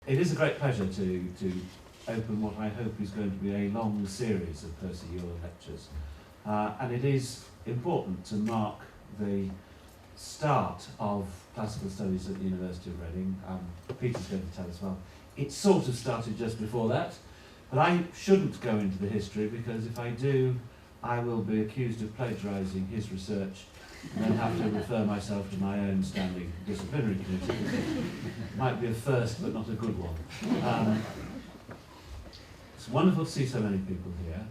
It is a great pleasure to open what I hope is going to be a long series of Percy Ure lectures. And it is important to mark the start of classical studies at the University of Reading. Peter's going to tell us, well, it sort of started just before that, but I shouldn't go into the history, because if I do, I will be accused of plagiarising his research and then have to refer myself to my own standing disciplinary committee. Might be a first, but not a good one. It's wonderful to see so many people here.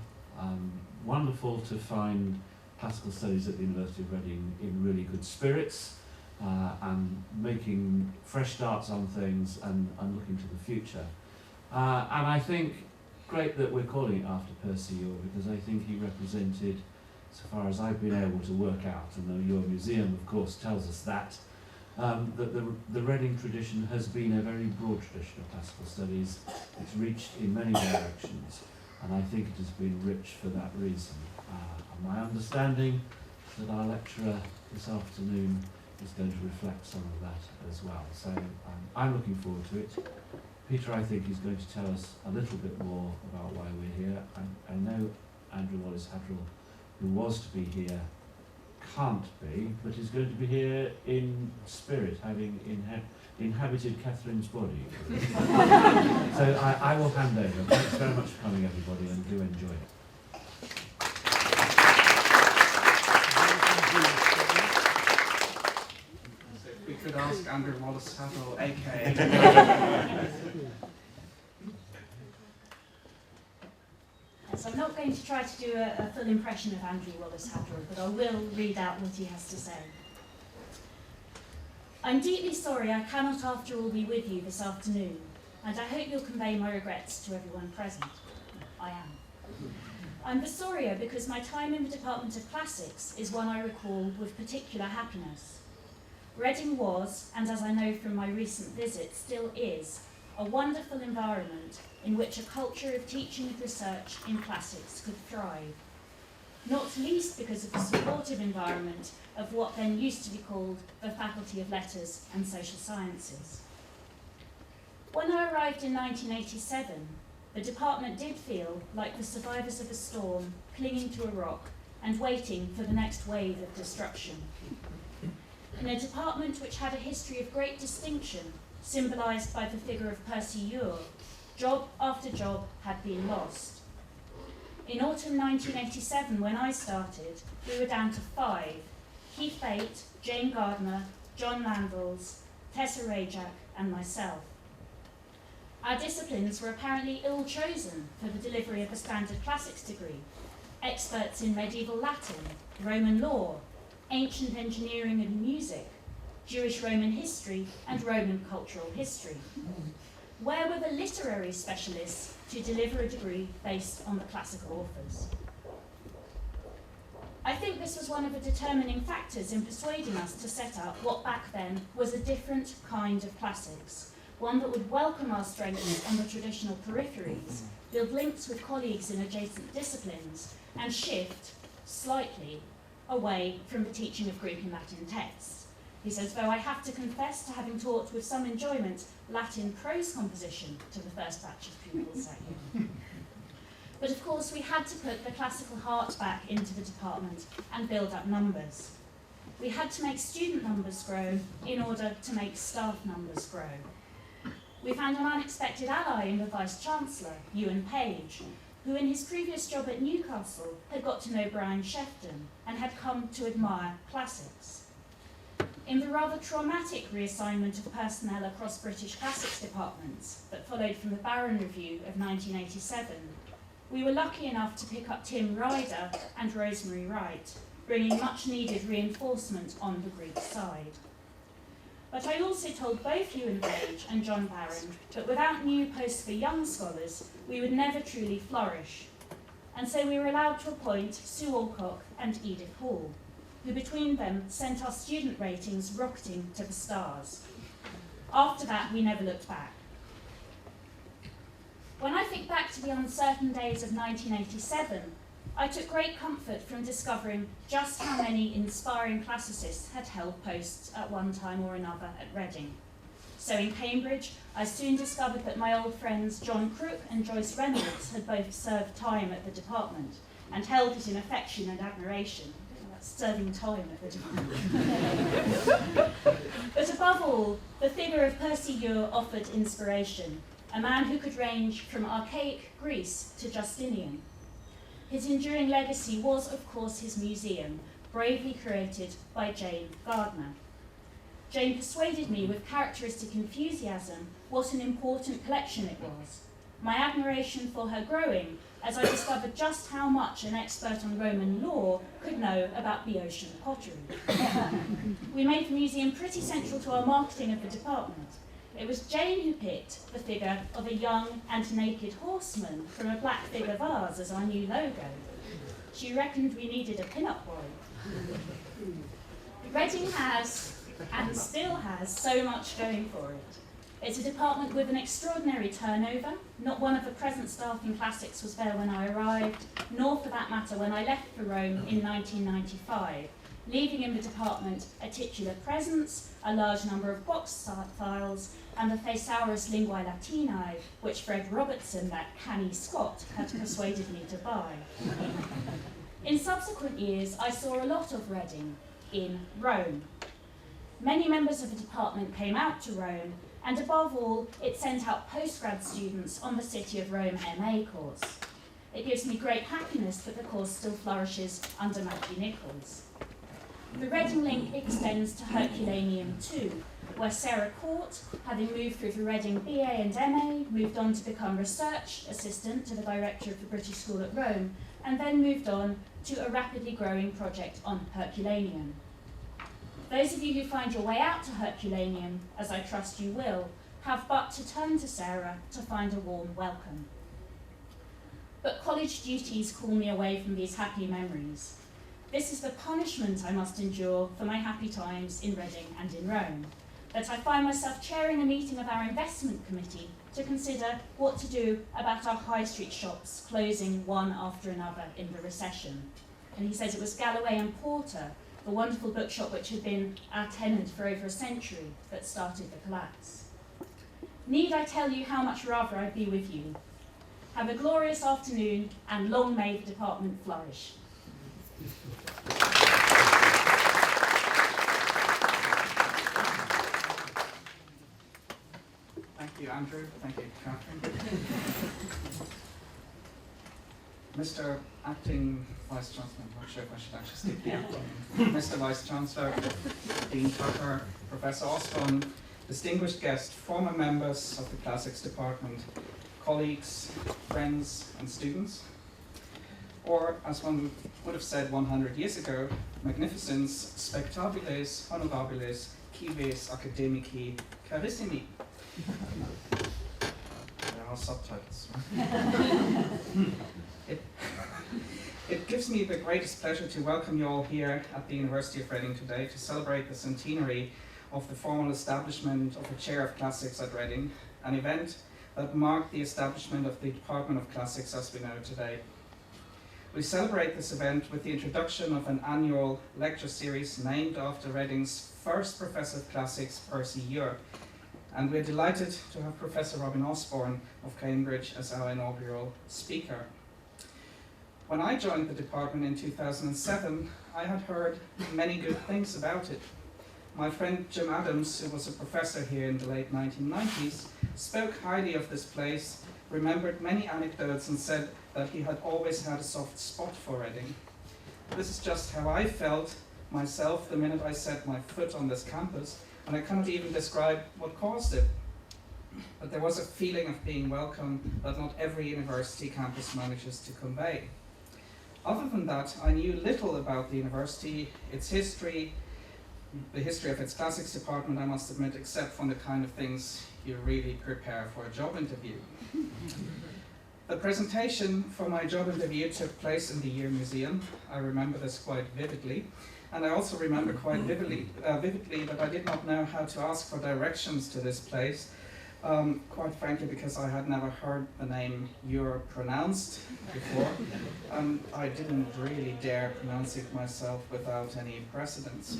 Wonderful to find classical studies at the University of Reading in really good spirits and making fresh starts on things and looking to the future. And I think great that we're calling it after Percy Ure, because I think he represented, so far as I've been able to work out, and the Ure Museum of course tells us that the Reading tradition has been a very broad tradition of classical studies. It's reached in many directions, and I think it has been rich for that reason. And my understanding that our lecturer this afternoon is going to reflect some of that as well. So I'm looking forward to it. Peter, I think, is going to tell us a little bit more about why we're here. I know Andrew Wallace-Hadrill, who was to be here, can't be, but is going to be here in spirit, having inhabited Katherine's body. So I will hand over. Thanks very much for coming, everybody, and do enjoy it. So if we could ask Andrew Wallace-Hadrill, aka. So I'm not going to try to do a full impression of Andrew Wallace-Hadrill, but I will read out what he has to say. I'm deeply sorry I cannot after all be with you this afternoon, and I hope you'll convey my regrets to everyone present. I am. I'm the sorrier because my time in the Department of Classics is one I recall with particular happiness. Reading was, and as I know from my recent visit, still is, a wonderful environment in which a culture of teaching and research in classics could thrive, not least because of the supportive environment of what then used to be called the Faculty of Letters and Social Sciences. When I arrived in 1987, the department did feel like the survivors of a storm clinging to a rock and waiting for the next wave of destruction. In a department which had a history of great distinction, symbolised by the figure of Percy Ure, job after job had been lost. In autumn 1987, when I started, we were down to 5: Keith Bate, Jane Gardner, John Landals, Tessa Rajak, and myself. Our disciplines were apparently ill-chosen for the delivery of a standard classics degree. Experts in medieval Latin, Roman law, ancient engineering and music, Jewish Roman history, and Roman cultural history. Where were the literary specialists to deliver a degree based on the classical authors? I think this was one of the determining factors in persuading us to set up what back then was a different kind of classics, one that would welcome our strengths on the traditional peripheries, build links with colleagues in adjacent disciplines, and shift, slightly, away from the teaching of Greek and Latin texts. He says, though I have to confess to having taught with some enjoyment Latin prose composition to the first batch of pupils that year. But of course we had to put the classical heart back into the department and build up numbers. We had to make student numbers grow in order to make staff numbers grow. We found an unexpected ally in the Vice-Chancellor, Ewan Page, who in his previous job at Newcastle had got to know Brian Shefton and had come to admire classics. In the rather traumatic reassignment of personnel across British classics departments that followed from the Barron Review of 1987, we were lucky enough to pick up Tim Ryder and Rosemary Wright, bringing much needed reinforcement on the Greek side. But I also told both Ewan Page and John Barron that without new posts for young scholars, we would never truly flourish. And so we were allowed to appoint Sue Alcock and Edith Hall, who between them sent our student ratings rocketing to the stars. After that, we never looked back. When I think back to the uncertain days of 1987, I took great comfort from discovering just how many inspiring classicists had held posts at one time or another at Reading. So in Cambridge, I soon discovered that my old friends John Crook and Joyce Reynolds had both served time at the department and held it in affection and admiration. That's serving time at the department. But above all, the figure of Percy Ure offered inspiration, a man who could range from archaic Greece to Justinian. His enduring legacy was, of course, his museum, bravely created by Jane Gardner. Jane persuaded me with characteristic enthusiasm what an important collection it was. My admiration for her growing as I discovered just how much an expert on Roman law could know about Boeotian pottery. We made the museum pretty central to our marketing of the department. It was Jane who picked the figure of a young and naked horseman from a black figure vase as our new logo. She reckoned we needed a pin-up boy. Reading has, and still has, so much going for it. It's a department with an extraordinary turnover. Not one of the present staff in classics was there when I arrived, nor for that matter when I left for Rome in 1995, leaving in the department a titular presence, a large number of box files, and the Thesaurus Linguae Latinae, which Fred Robertson, that canny Scot, had persuaded me to buy. In subsequent years, I saw a lot of Reading in Rome. Many members of the department came out to Rome, and above all, it sent out postgrad students on the City of Rome MA course. It gives me great happiness that the course still flourishes under Matthew Nichols. The Reading link extends to Herculaneum too, where Sarah Court, having moved through the Reading BA and MA, moved on to become research assistant to the director of the British School at Rome, and then moved on to a rapidly growing project on Herculaneum. Those of you who find your way out to Herculaneum, as I trust you will, have but to turn to Sarah to find a warm welcome. But college duties call me away from these happy memories. This is the punishment I must endure for my happy times in Reading and in Rome, that I find myself chairing a meeting of our investment committee to consider what to do about our high street shops closing one after another in the recession. And he says it was Galloway and Porter, the wonderful bookshop which had been our tenant for over a century, that started the collapse. Need I tell you how much rather I'd be with you? Have a glorious afternoon, and long may the department flourish. Thank you, Andrew. Thank you, Katherine. Mr. Acting Vice-Chancellor, I'm not sure if I should actually stick the acting in. Mr. Vice-Chancellor, Dean Tucker, Professor Osborne, distinguished guests, former members of the Classics Department, colleagues, friends, and students, or, as one would have said 100 years ago, magnificens, spectabiles, honorabiles, cives academici, carissimi. There are subtitles. It gives me the greatest pleasure to welcome you all here at the University of Reading today to celebrate the centenary of the formal establishment of a Chair of Classics at Reading, an event that marked the establishment of the Department of Classics as we know it today. We celebrate this event with the introduction of an annual lecture series named after Reading's first Professor of Classics, Percy Ure, and we're delighted to have Professor Robin Osborne of Cambridge as our inaugural speaker. When I joined the department in 2007, I had heard many good things about it. My friend Jim Adams, who was a professor here in the late 1990s, spoke highly of this place, remembered many anecdotes, and said that he had always had a soft spot for Reading. This is just how I felt myself the minute I set my foot on this campus, and I cannot even describe what caused it. But there was a feeling of being welcome that not every university campus manages to convey. Other than that, I knew little about the university, its history, the history of its classics department, I must admit, except from the kind of things you really prepare for a job interview. The presentation for my job interview took place in the Ure Museum. I remember this quite vividly. And I also remember quite vividly that I did not know how to ask for directions to this place, quite frankly because I had never heard the name Ure pronounced before, and I didn't really dare pronounce it myself without any precedence.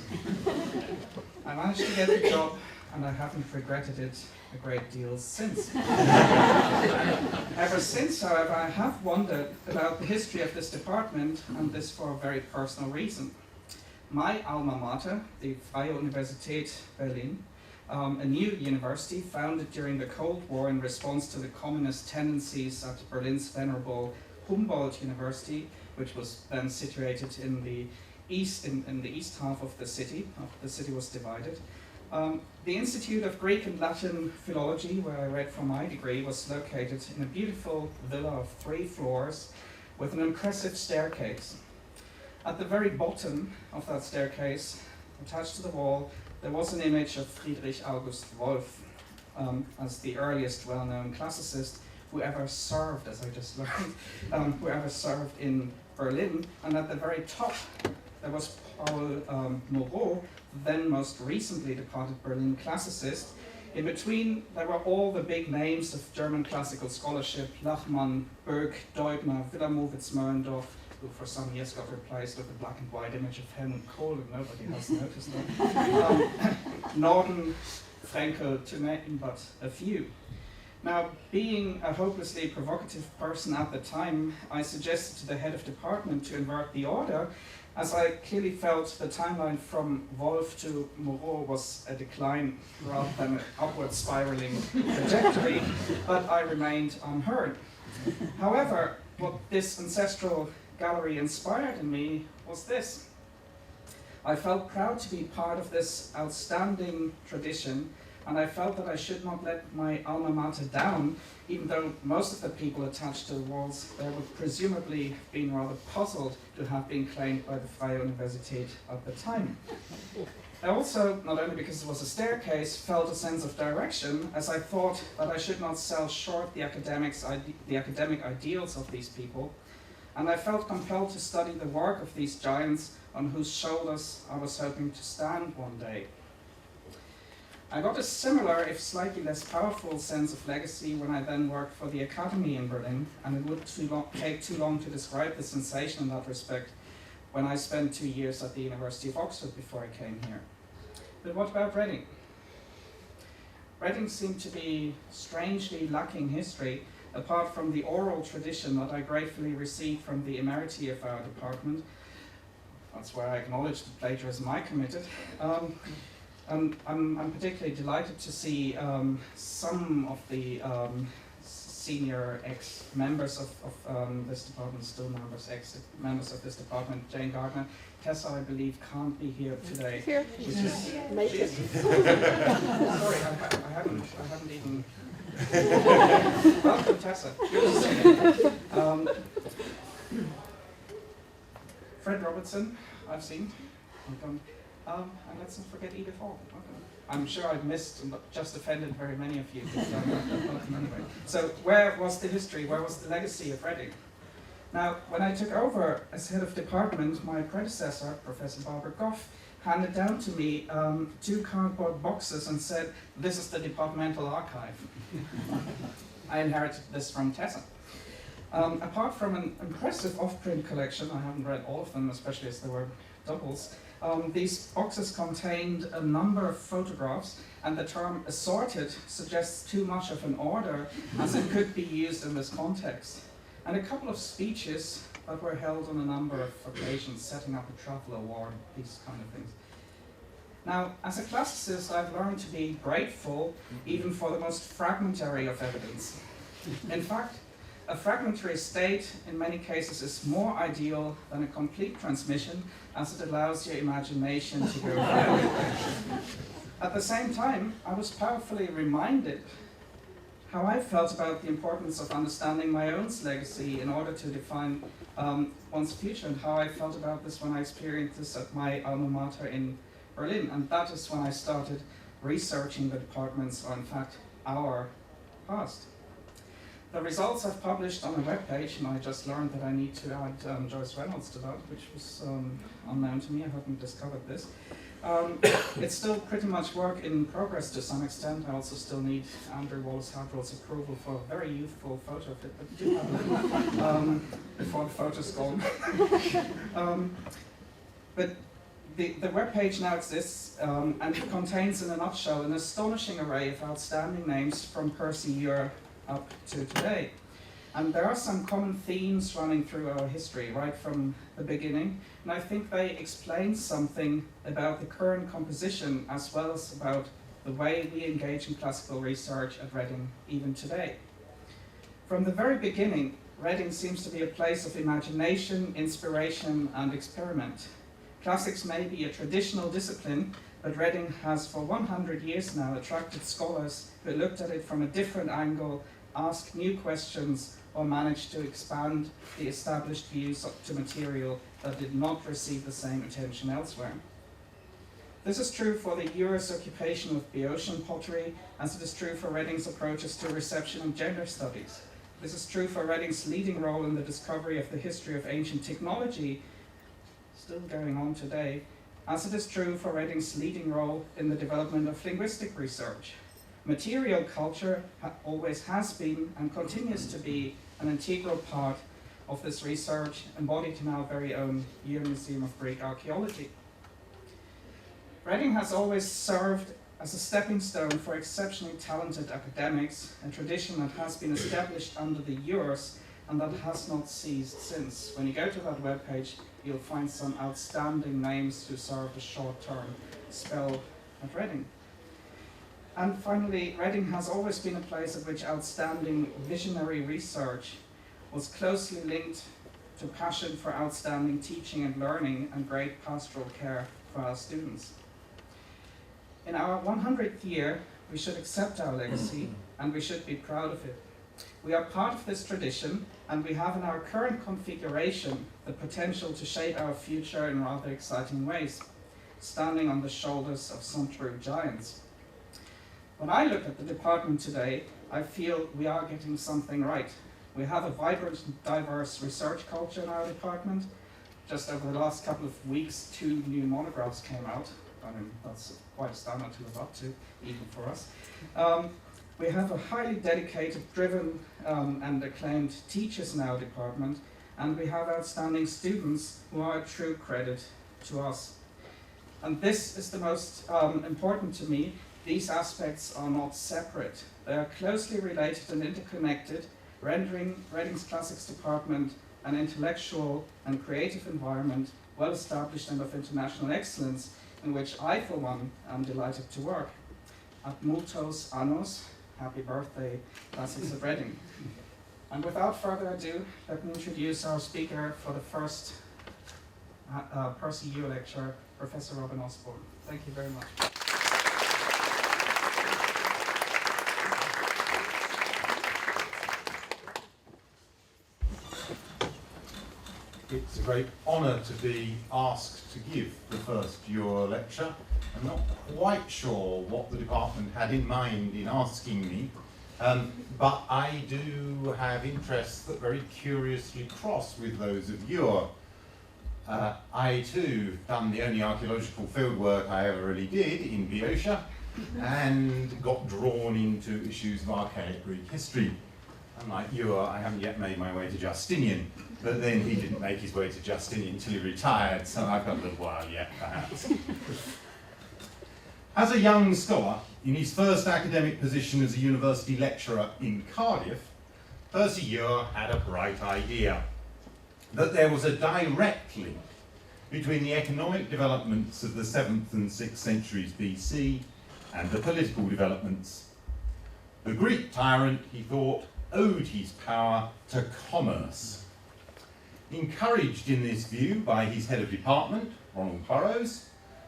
I managed to get the job, and I haven't regretted it a great deal since. Ever since, however, I have wondered about the history of this department, and this for a very personal reason. My alma mater, the Freie Universität Berlin, a new university founded during the Cold War in response to the communist tendencies at Berlin's venerable Humboldt University, which was then situated in the east, in the east half of the city. The city was divided. The Institute of Greek and Latin Philology, where I read for my degree, was located in a beautiful villa of 3 floors with an impressive staircase. At the very bottom of that staircase, attached to the wall, there was an image of Friedrich August Wolff as the earliest well-known classicist who ever served, as I just learned, who ever served in Berlin. And at the very top, there was Paul Moreau, then most recently departed Berlin classicist. In between, there were all the big names of German classical scholarship: Lachmann, Berg, Deubner, Wilamowitz-Moellendorff, who for some years got replaced with a black and white image of Helmut Kohl, and nobody has noticed that. Norden, Frenkel, to name but a few. Now, being a hopelessly provocative person at the time, I suggested to the head of department to invert the order, as I clearly felt the timeline from Wolff to Moreau was a decline rather than an upward spiraling trajectory, but I remained unheard. However, what this ancestral gallery inspired in me was this. I felt proud to be part of this outstanding tradition, and I felt that I should not let my alma mater down, even though most of the people attached to the walls there would presumably have been rather puzzled to have been claimed by the Freie Universität at the time. I also, not only because it was a staircase, felt a sense of direction, as I thought that I should not sell short the academic ideals of these people, and I felt compelled to study the work of these giants on whose shoulders I was hoping to stand one day. I got a similar, if slightly less powerful, sense of legacy when I then worked for the Academy in Berlin, and it would take too long to describe the sensation in that respect when I spent 2 years at the University of Oxford before I came here. But what about Reading? Reading seemed to be strangely lacking history, apart from the oral tradition that I gratefully received from the emeriti of our department. That's where I acknowledge the plagiarism I committed. And I'm particularly delighted to see some of the senior ex-members of this department, still ex-members of this department. Jane Gardner. Tessa, I believe, can't be here today. Here. Sorry, I haven't even... Welcome, Tessa. Good to see you. Fred Robertson, I've seen. Welcome. And let's not forget Edith Hall. Okay. I'm sure I've missed and just offended very many of you. Anyway. So where was the history, where was the legacy of Reading? Now, when I took over as head of department, my predecessor, Professor Barbara Goff, handed down to me 2 cardboard boxes and said, "This is the departmental archive." I inherited this from Tessa. Apart from an impressive off-print collection, I haven't read all of them, especially as they were doubles, these boxes contained a number of photographs, and the term assorted suggests too much of an order, as it could be used in this context. And a couple of speeches that were held on a number of occasions, setting up a travel award, these kind of things. Now, as a classicist, I've learned to be grateful even for the most fragmentary of evidence. In fact, a fragmentary state, in many cases, is more ideal than a complete transmission, as it allows your imagination to go wild. At the same time, I was powerfully reminded how I felt about the importance of understanding my own legacy in order to define one's future, and how I felt about this when I experienced this at my alma mater in Berlin. And that is when I started researching the department's, or in fact, our past. The results I've published on a webpage, and I just learned that I need to add Joyce Reynolds to that, which was unknown to me. I hadn't discovered this. It's still pretty much work in progress to some extent. I also still need Andrew Wallace-Hadrill's approval for a very youthful photo of it, but do have it before the photo's gone. But the webpage now exists and it contains, in a nutshell, an astonishing array of outstanding names from Percy Ure up to today. And there are some common themes running through our history right from the beginning, and I think they explain something about the current composition as well as about the way we engage in classical research at Reading even today. From the very beginning, Reading seems to be a place of imagination, inspiration, and experiment. Classics may be a traditional discipline, but Reading has for 100 years now attracted scholars who looked at it from a different angle, asked new questions, or managed to expand the established views to material that did not receive the same attention elsewhere. This is true for the Ure's occupation of Boeotian pottery, as it is true for Reading's approaches to reception and gender studies. This is true for Reading's leading role in the discovery of the history of ancient technology, still going on today, as it is true for Reading's leading role in the development of linguistic research. Material culture always has been and continues to be an integral part of this research, embodied in our very own Ure Museum of Greek Archaeology. Reading has always served as a stepping stone for exceptionally talented academics, a tradition that has been established under the Ures and that has not ceased since. When you go to that webpage, you'll find some outstanding names who served a short-term spell at Reading. And finally, Reading has always been a place at which outstanding visionary research was closely linked to passion for outstanding teaching and learning and great pastoral care for our students. In our 100th year, we should accept our legacy and we should be proud of it. We are part of this tradition, and we have in our current configuration the potential to shape our future in rather exciting ways, standing on the shoulders of some true giants. When I look at the department today, I feel we are getting something right. We have a vibrant and diverse research culture in our department. Just over the last couple of weeks, 2 new monographs came out. I mean, that's quite a standard to live up to, even for us. We have a highly dedicated, driven, and acclaimed teachers in our department, and we have outstanding students who are a true credit to us. And this is the most important to me. These aspects are not separate. They are closely related and interconnected, rendering Reading's Classics department an intellectual and creative environment, well established and of international excellence, in which I, for one, am delighted to work. Ad multos annos, happy birthday, Classics at Reading. And without further ado, let me introduce our speaker for the first Percy Ure Lecture, Professor Robin Osborne. Thank you very much. It's a great honour to be asked to give the first Ure Lecture. I'm not quite sure what the department had in mind in asking me, but I do have interests that very curiously cross with those of Ure. I too done the only archaeological fieldwork I ever really did in Boeotia and got drawn into issues of archaic Greek history. Unlike Ure, I haven't yet made my way to Justinian, but then he didn't make his way to Justinian until he retired, so I've got a little while yet, perhaps. As a young scholar, in his first academic position as a university lecturer in Cardiff, Percy Ure had a bright idea that there was a direct link between the economic developments of the 7th and 6th centuries BC and the political developments. The Greek tyrant, he thought, owed his power to commerce. Encouraged in this view by his head of department, Ronald Burrows,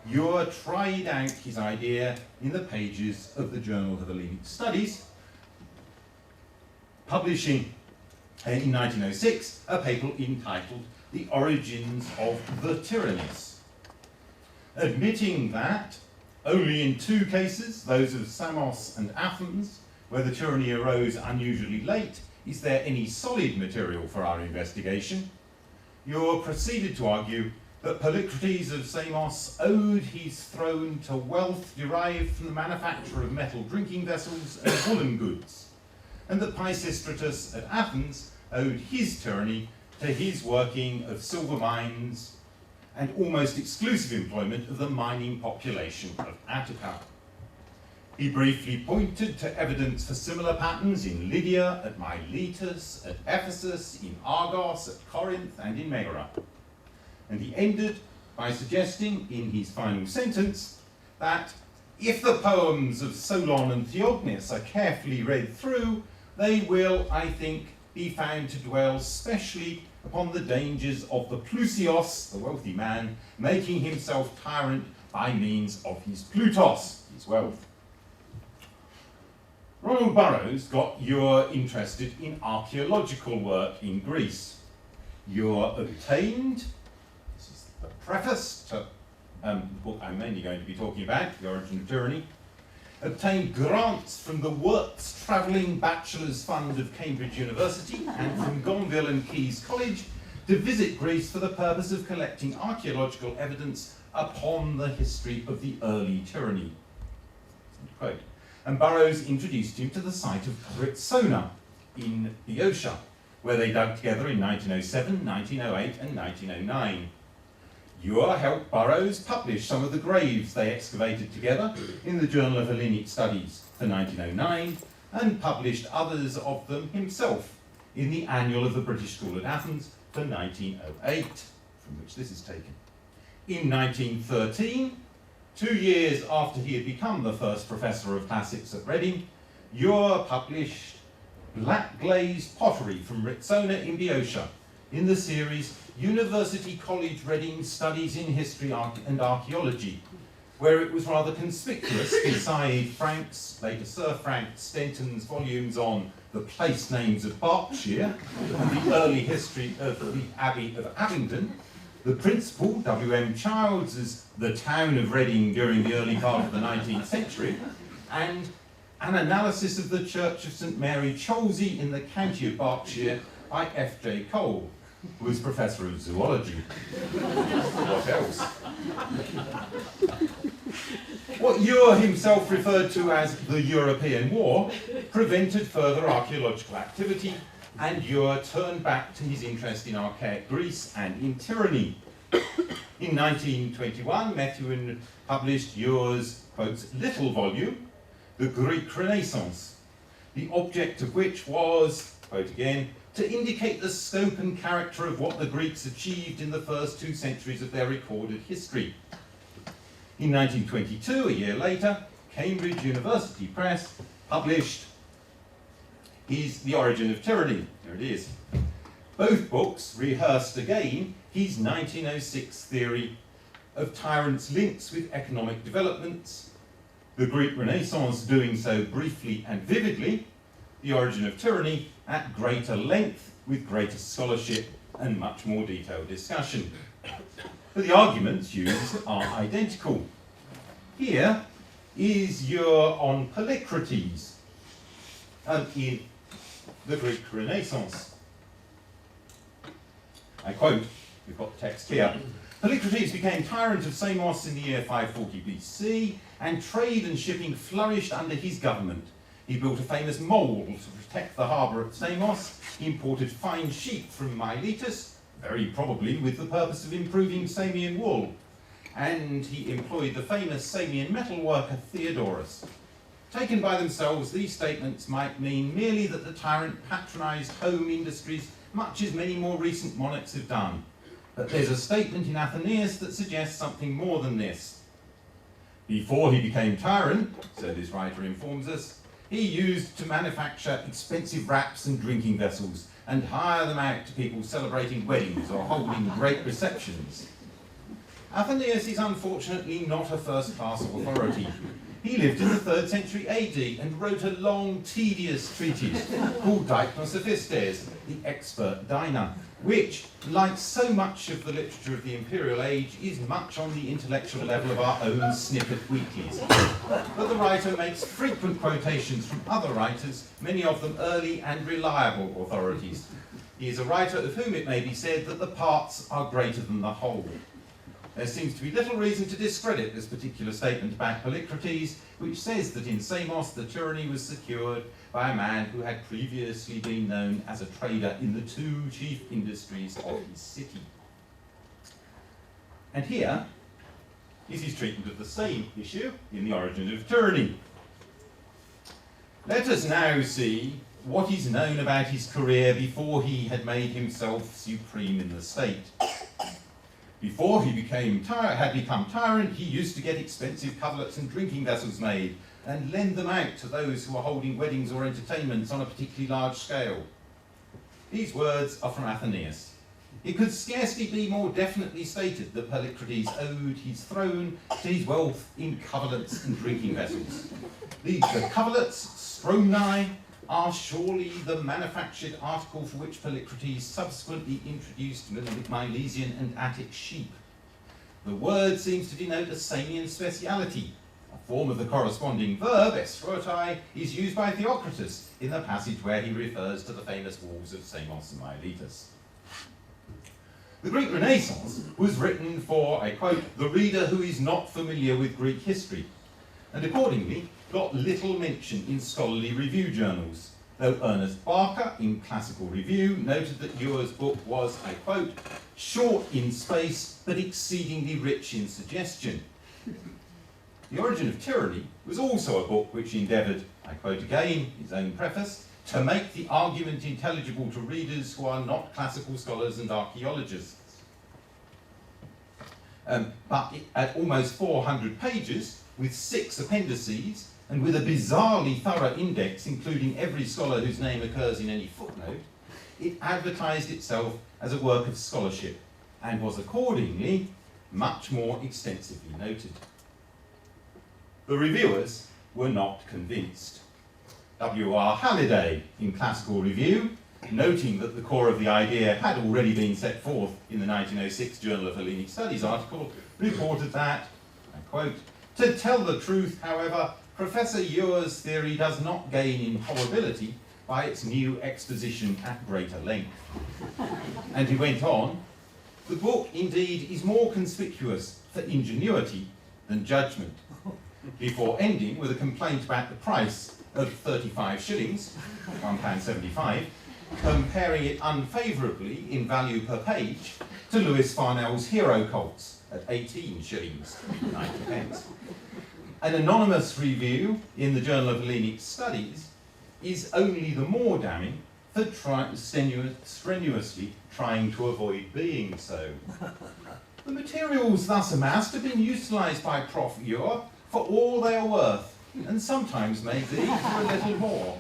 Ure tried out his idea in the pages of the Journal of Hellenic Studies, publishing in 1906 a paper entitled The Origins of the Tyrannies, admitting that only in 2 cases, those of Samos and Athens, where the tyranny arose unusually late, is there any solid material for our investigation. Ure proceeded to argue that Polycrates of Samos owed his throne to wealth derived from the manufacture of metal drinking vessels and woolen goods, and that Pisistratus at Athens owed his tyranny to his working of silver mines and almost exclusive employment of the mining population of Attica. He briefly pointed to evidence for similar patterns in Lydia, at Miletus, at Ephesus, in Argos, at Corinth, and in Megara. And he ended by suggesting in his final sentence that if the poems of Solon and Theognis are carefully read through, they will, I think, be found to dwell specially upon the dangers of the Plusios, the wealthy man, making himself tyrant by means of his Plutos, his wealth. Ronald Burrows got Ure interested in archaeological work in Greece. Ure obtained, this is the preface to the book I'm mainly going to be talking about, The Origin of Tyranny, obtained grants from the Works Travelling Bachelor's Fund of Cambridge University and from Gonville and Caius College to visit Greece for the purpose of collecting archaeological evidence upon the history of the early tyranny. Quote. And Burrows introduced him to the site of Ritsona in Boeotia, where they dug together in 1907, 1908 and 1909. Ure helped Burrows publish some of the graves they excavated together in the Journal of Hellenic Studies for 1909 and published others of them himself in the Annual of the British School at Athens for 1908, from which this is taken. In 1913, 2 years after he had become the first professor of classics at Reading, Ure published black glazed pottery from Ritsona in Boeotia in the series University College Reading Studies in History and Archaeology, where it was rather conspicuous beside Frank's, later Sir Frank Stenton's volumes on the place names of Berkshire and the early history of the Abbey of Abingdon, the principal, W.M. Childs' The Town of Reading during the early part of the 19th century, and an analysis of the Church of St Mary Cholsey in the County of Berkshire by F.J. Cole, who was Professor of Zoology. What else? What Ure himself referred to as the European War prevented further archaeological activity, and Ure turned back to his interest in archaic Greece and in tyranny. In 1921, Methuen published Ure's, quotes, little volume, The Greek Renaissance, the object of which was, quote again, to indicate the scope and character of what the Greeks achieved in the first 2 centuries of their recorded history. In 1922, a year later, Cambridge University Press published The Origin of Tyranny. There it is. Both books rehearsed again his 1906 theory of tyrants' links with economic developments, the Greek Renaissance doing so briefly and vividly, The Origin of Tyranny at greater length with greater scholarship and much more detailed discussion. But the arguments used are identical. Here is Ure on Polycrates in the Greek Renaissance. I quote, we've got the text here. Polycrates became tyrant of Samos in the year 540 BC, and trade and shipping flourished under his government. He built a famous mole to protect the harbour at Samos. He imported fine sheep from Miletus, very probably with the purpose of improving Samian wool. And he employed the famous Samian metalworker Theodorus. Taken by themselves, these statements might mean merely that the tyrant patronised home industries much as many more recent monarchs have done. But there's a statement in Athenaeus that suggests something more than this. Before he became tyrant, so this writer informs us, he used to manufacture expensive wraps and drinking vessels and hire them out to people celebrating weddings or holding great receptions. Athenaeus is unfortunately not a first-class authority. He lived in the 3rd century AD and wrote a long, tedious treatise called Deipnosophistes, the expert diner, which, like so much of the literature of the imperial age, is much on the intellectual level of our own snippet weeklies. But the writer makes frequent quotations from other writers, many of them early and reliable authorities. He is a writer of whom it may be said that the parts are greater than the whole. there seems to be little reason to discredit this particular statement about Polycrates, which says that in Samos the tyranny was secured by a man who had previously been known as a trader in the two chief industries of his city. And here is his treatment of the same issue in The Origin of Tyranny. Let us now see what is known about his career before he had made himself supreme in the state. Before he had become tyrant, he used to get expensive coverlets and drinking vessels made and lend them out to those who were holding weddings or entertainments on a particularly large scale. These words are from Athenaeus. It could scarcely be more definitely stated that Polycrates owed his throne to his wealth in coverlets and drinking vessels. The coverlets, stromni, are surely the manufactured article for which Polycrates subsequently introduced Milesian and Attic sheep. The word seems to denote a Samian speciality. A form of the corresponding verb, estrotai, is used by Theocritus in the passage where he refers to the famous walls of Samos and Miletus. The Greek Renaissance was written for, I quote, the reader who is not familiar with Greek history, and accordingly got little mention in scholarly review journals, though Ernest Barker, in Classical Review, noted that Ure's book was, I quote, short in space but exceedingly rich in suggestion. The Origin of Tyranny was also a book which endeavoured, I quote again, his own preface, to make the argument intelligible to readers who are not classical scholars and archaeologists. But at almost 400 pages, with 6 appendices, and with a bizarrely thorough index including every scholar whose name occurs in any footnote, it advertised itself as a work of scholarship, and was accordingly much more extensively noted. The reviewers were not convinced. W.R. Halliday, in Classical Review, noting that the core of the idea had already been set forth in the 1906 Journal of Hellenic Studies article, reported that, I quote, to tell the truth, however, Professor Ure's theory does not gain in probability by its new exposition at greater length. And he went on, the book indeed is more conspicuous for ingenuity than judgment, before ending with a complaint about the price of 35 shillings, £1.75, comparing it unfavourably in value per page to Lewis Farnell's Hero Cults at 18 shillings, 90 An anonymous review in the Journal of Hellenic Studies is only the more damning for strenuously trying to avoid being so. The materials thus amassed have been utilised by Prof. Ure for all they are worth, and sometimes maybe for a little more.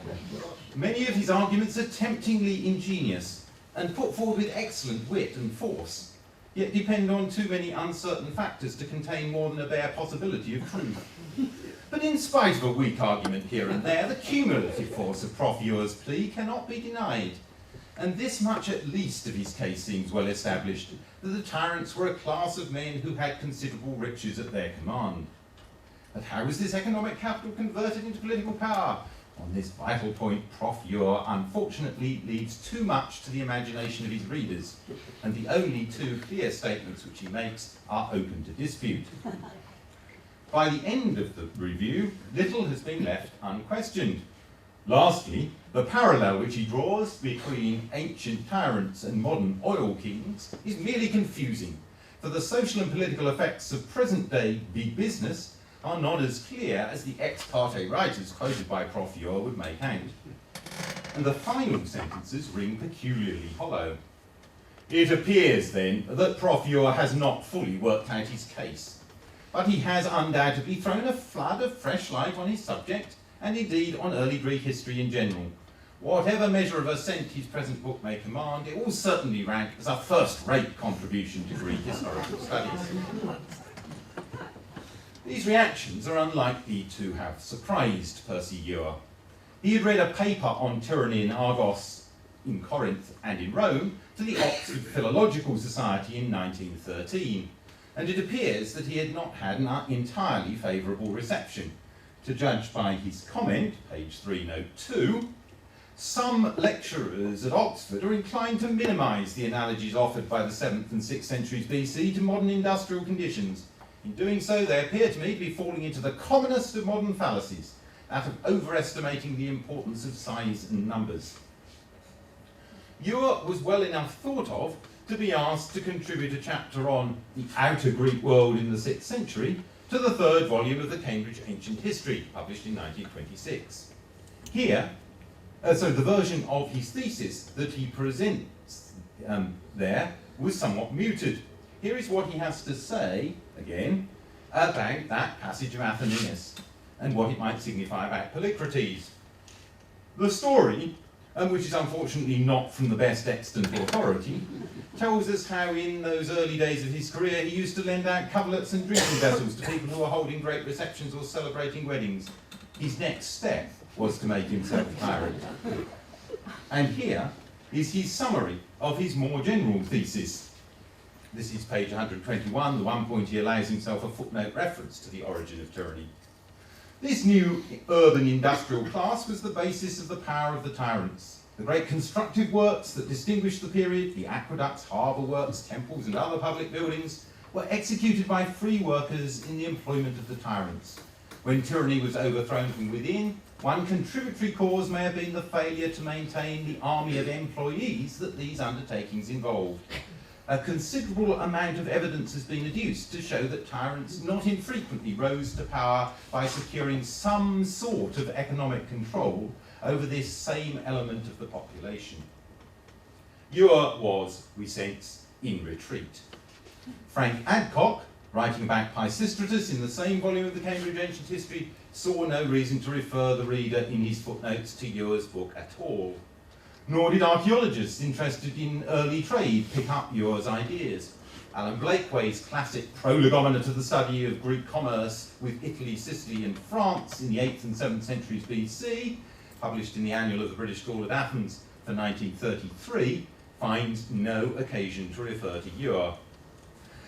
Many of his arguments are temptingly ingenious, and put forward with excellent wit and force, yet depend on too many uncertain factors to contain more than a bare possibility of truth. But in spite of a weak argument here and there, the cumulative force of Prof. Ure's plea cannot be denied, and this much at least of his case seems well established, that the tyrants were a class of men who had considerable riches at their command. But how was this economic capital converted into political power? On this vital point, Prof. Ure unfortunately leaves too much to the imagination of his readers, and the only 2 clear statements which he makes are open to dispute. By the end of the review, little has been left unquestioned. Lastly, the parallel which he draws between ancient tyrants and modern oil kings is merely confusing, for the social and political effects of present-day big business are not as clear as the ex parte writers quoted by Prof. Ure would make out, and the final sentences ring peculiarly hollow. It appears, then, that Prof. Ure has not fully worked out his case, but he has undoubtedly thrown a flood of fresh light on his subject, and indeed on early Greek history in general. Whatever measure of assent his present book may command, it will certainly rank as a first-rate contribution to Greek historical studies. These reactions are unlikely to have surprised Percy Ure. He had read a paper on tyranny in Argos, in Corinth and in Rome to the Oxford Philological Society in 1913, and it appears that he had not had an entirely favourable reception. To judge by his comment, page 3, note 2, Some lecturers at Oxford are inclined to minimise the analogies offered by the 7th and 6th centuries BC to modern industrial conditions. In doing so, they appear to me to be falling into the commonest of modern fallacies, that of overestimating the importance of size and numbers. Ure was well enough thought of to be asked to contribute a chapter on the outer Greek world in the 6th century to the 3rd volume of the Cambridge Ancient History, published in 1926. Here, so the version of his thesis that he presents there was somewhat muted. Here is what he has to say, again, about that passage of Athenaeus and what it might signify about Polycrates. The story, which is unfortunately not from the best extant authority, tells us how in those early days of his career he used to lend out coverlets and drinking vessels to people who were holding great receptions or celebrating weddings. His next step was to make himself a tyrant. And here is his summary of his more general thesis. This is page 121, the one point he allows himself a footnote reference to the origin of tyranny. This new urban industrial class was the basis of the power of the tyrants. The great constructive works that distinguished the period, the aqueducts, harbour works, temples and other public buildings, were executed by free workers in the employment of the tyrants. When tyranny was overthrown from within, one contributory cause may have been the failure to maintain the army of employees that these undertakings involved. A considerable amount of evidence has been adduced to show that tyrants not infrequently rose to power by securing some sort of economic control over this same element of the population. Ure was, we sense, in retreat. Frank Adcock, writing about Pisistratus in the same volume of the Cambridge Ancient History, saw no reason to refer the reader in his footnotes to Ure's book at all. Nor did archaeologists interested in early trade pick up Ure's ideas. Alan Blakeway's classic prolegomena to the study of Greek commerce with Italy, Sicily and France in the 8th and 7th centuries BC, published in the Annual of the British School at Athens for 1933, finds no occasion to refer to Ure.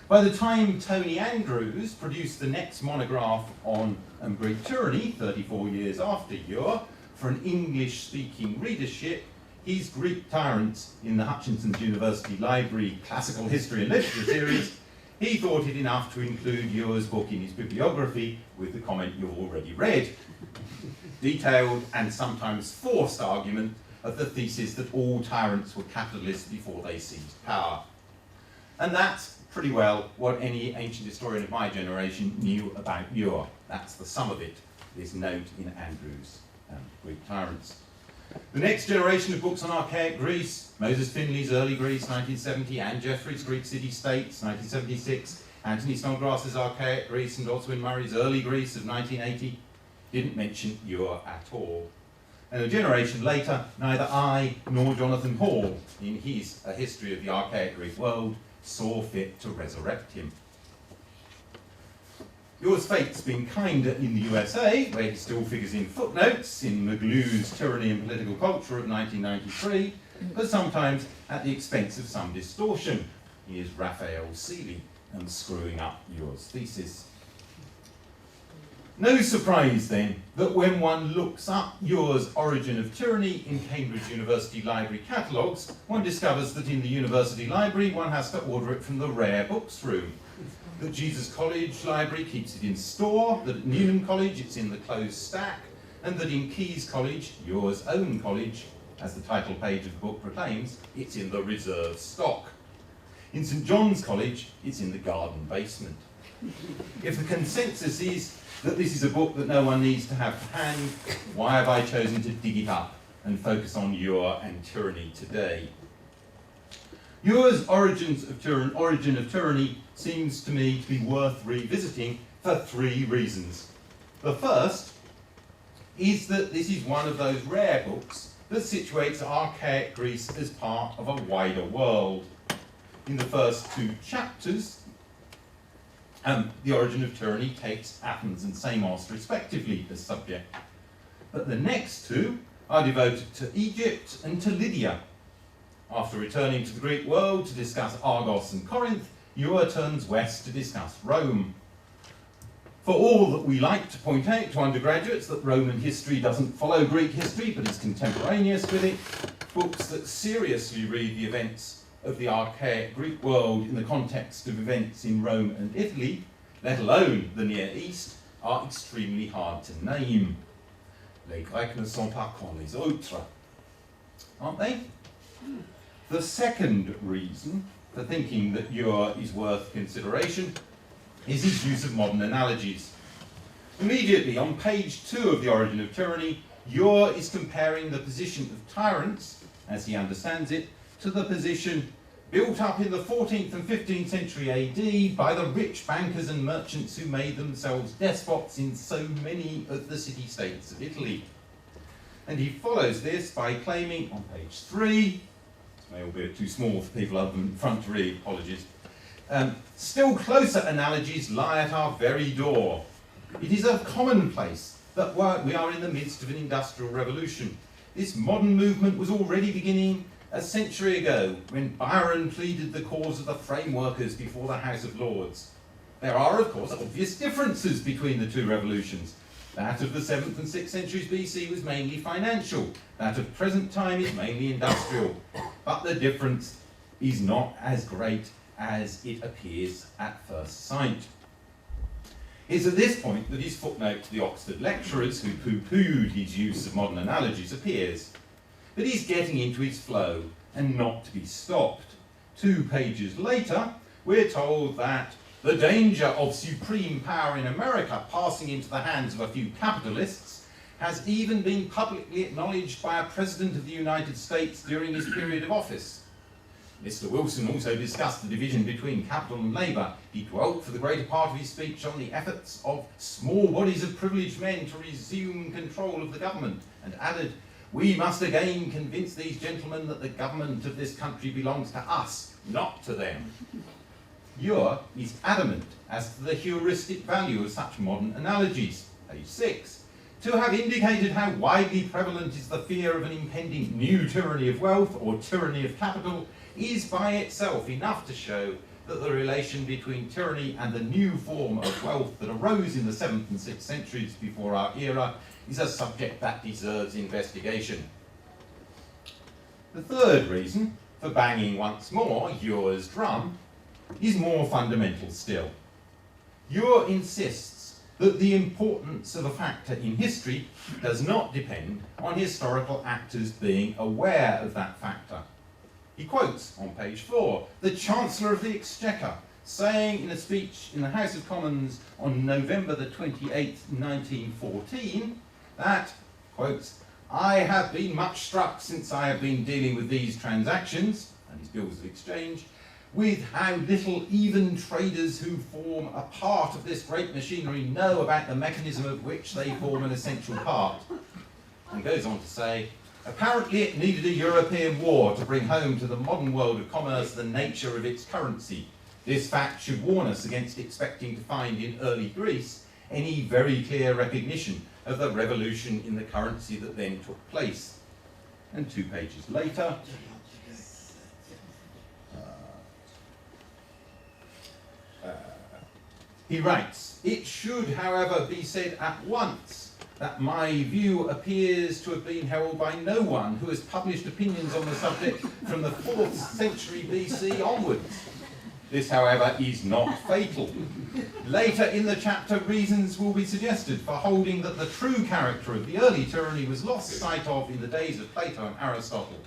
By the time Tony Andrews produced the next monograph on Greek tyranny, 34 years after Ure, for an English-speaking readership, his Greek tyrants in the Hutchinson's University Library Classical History and Literature series, he thought it enough to include Ure's book in his bibliography with the comment you've already read. Detailed and sometimes forced argument of the thesis that all tyrants were capitalists before they seized power. And that's pretty well what any ancient historian of my generation knew about Ure. That's the sum of it, this note in Andrews' Greek tyrants. The next generation of books on archaic Greece, Moses Finley's Early Greece, 1970, Anne Jeffrey's Greek City-States, 1976, Anthony Snodgrass's Archaic Greece and Oswin Murray's Early Greece of 1980, didn't mention Ure at all. And a generation later, neither I nor Jonathan Hall, in his A History of the Archaic Greek World, saw fit to resurrect him. Ure's fate's been kinder in the USA, where he still figures in footnotes in McGlue's Tyranny and Political Culture of 1993, but sometimes at the expense of some distortion. He is Raphael Seeley and screwing up Ure's thesis. No surprise then that when one looks up Ure's Origin of Tyranny in Cambridge University Library catalogues, one discovers that in the university library one has to order it from the rare books room. That Jesus College Library keeps it in store, that at Newnham College it's in the closed stack, and that in Caius College, Ure's own college, as the title page of the book proclaims, it's in the reserve stock. In St John's College, it's in the garden basement. If the consensus is that this is a book that no one needs to have to hand, why have I chosen to dig it up and focus on Ure and tyranny today? Ure's Origin of Tyranny seems to me to be worth revisiting for three reasons. The first is that this is one of those rare books that situates archaic Greece as part of a wider world. In the first two chapters, the Origin of Tyranny takes Athens and Samos respectively as subject. But the next two are devoted to Egypt and to Lydia. After returning to the Greek world to discuss Argos and Corinth, Ure turns west to discuss Rome. For all that we like to point out to undergraduates that Roman history doesn't follow Greek history but is contemporaneous with it, books that seriously read the events of the archaic Greek world in the context of events in Rome and Italy, let alone the Near East, are extremely hard to name. Les Grecs ne sont pas comme les autres. Aren't they? The second reason for thinking that Ure is worth consideration is his use of modern analogies. Immediately on page 2 of The Origin of Tyranny, Ure is comparing the position of tyrants, as he understands it, to the position built up in the 14th and 15th century AD by the rich bankers and merchants who made themselves despots in so many of the city-states of Italy. And he follows this by claiming on page 3, this may all be a bit too small for people up in front to read, apologies, still closer analogies lie at our very door. It is a commonplace that we are in the midst of an industrial revolution. This modern movement was already beginning a century ago, when Byron pleaded the cause of the frame workers before the House of Lords. There are, of course, obvious differences between the two revolutions. That of the 7th and 6th centuries BC was mainly financial. That of present time is mainly industrial. But the difference is not as great as it appears at first sight. It's at this point that his footnote to the Oxford lecturers who pooh-poohed his use of modern analogies appears. But he's getting into his flow and not to be stopped. 2 pages later, we're told that the danger of supreme power in America passing into the hands of a few capitalists has even been publicly acknowledged by a President of the United States during his period of office. Mr. Wilson also discussed the division between capital and labour. He dwelt for the greater part of his speech on the efforts of small bodies of privileged men to resume control of the government, and added, "We must again convince these gentlemen that the government of this country belongs to us, not to them." Ure is adamant as to the heuristic value of such modern analogies. Page 6. To have indicated how widely prevalent is the fear of an impending new tyranny of wealth or tyranny of capital is by itself enough to show that the relation between tyranny and the new form of wealth that arose in the 7th and 6th centuries before our era is a subject that deserves investigation. The third reason for banging once more Ure's drum is more fundamental still. Ure insists that the importance of a factor in history does not depend on historical actors being aware of that factor. He quotes on page 4 the Chancellor of the Exchequer saying in a speech in the House of Commons on November the 28th, 1914, that, quotes, "I have been much struck since I have been dealing with these transactions," and his bills of exchange, "with how little even traders who form a part of this great machinery know about the mechanism of which they form an essential part." And goes on to say, "Apparently it needed a European war to bring home to the modern world of commerce the nature of its currency. This fact should warn us against expecting to find in early Greece any very clear recognition of the revolution in the currency that then took place." And 2 pages later, he writes, "It should, however, be said at once that my view appears to have been held by no one who has published opinions on the subject from the 4th century BC onwards. This, however, is not fatal. Later in the chapter, reasons will be suggested for holding that the true character of the early tyranny was lost sight of in the days of Plato and Aristotle.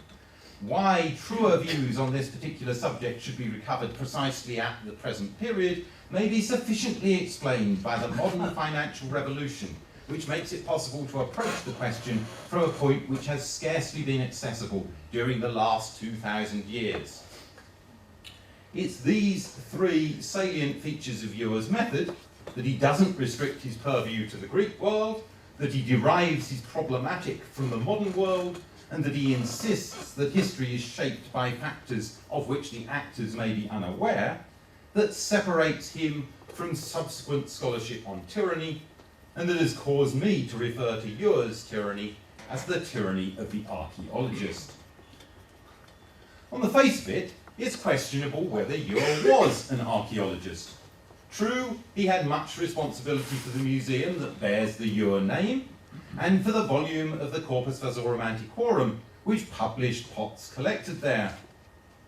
Why truer views on this particular subject should be recovered precisely at the present period may be sufficiently explained by the modern financial revolution, which makes it possible to approach the question from a point which has scarcely been accessible during the last 2,000 years. It's these 3 salient features of Ure's method, that he doesn't restrict his purview to the Greek world, that he derives his problematic from the modern world, and that he insists that history is shaped by factors of which the actors may be unaware, that separates him from subsequent scholarship on tyranny, and that has caused me to refer to Ure's tyranny as the tyranny of the archaeologist. On the face of it, it's questionable whether Ure was an archaeologist. True, he had much responsibility for the museum that bears the Ure name, and for the volume of the Corpus Vasorum Antiquorum, which published pots collected there.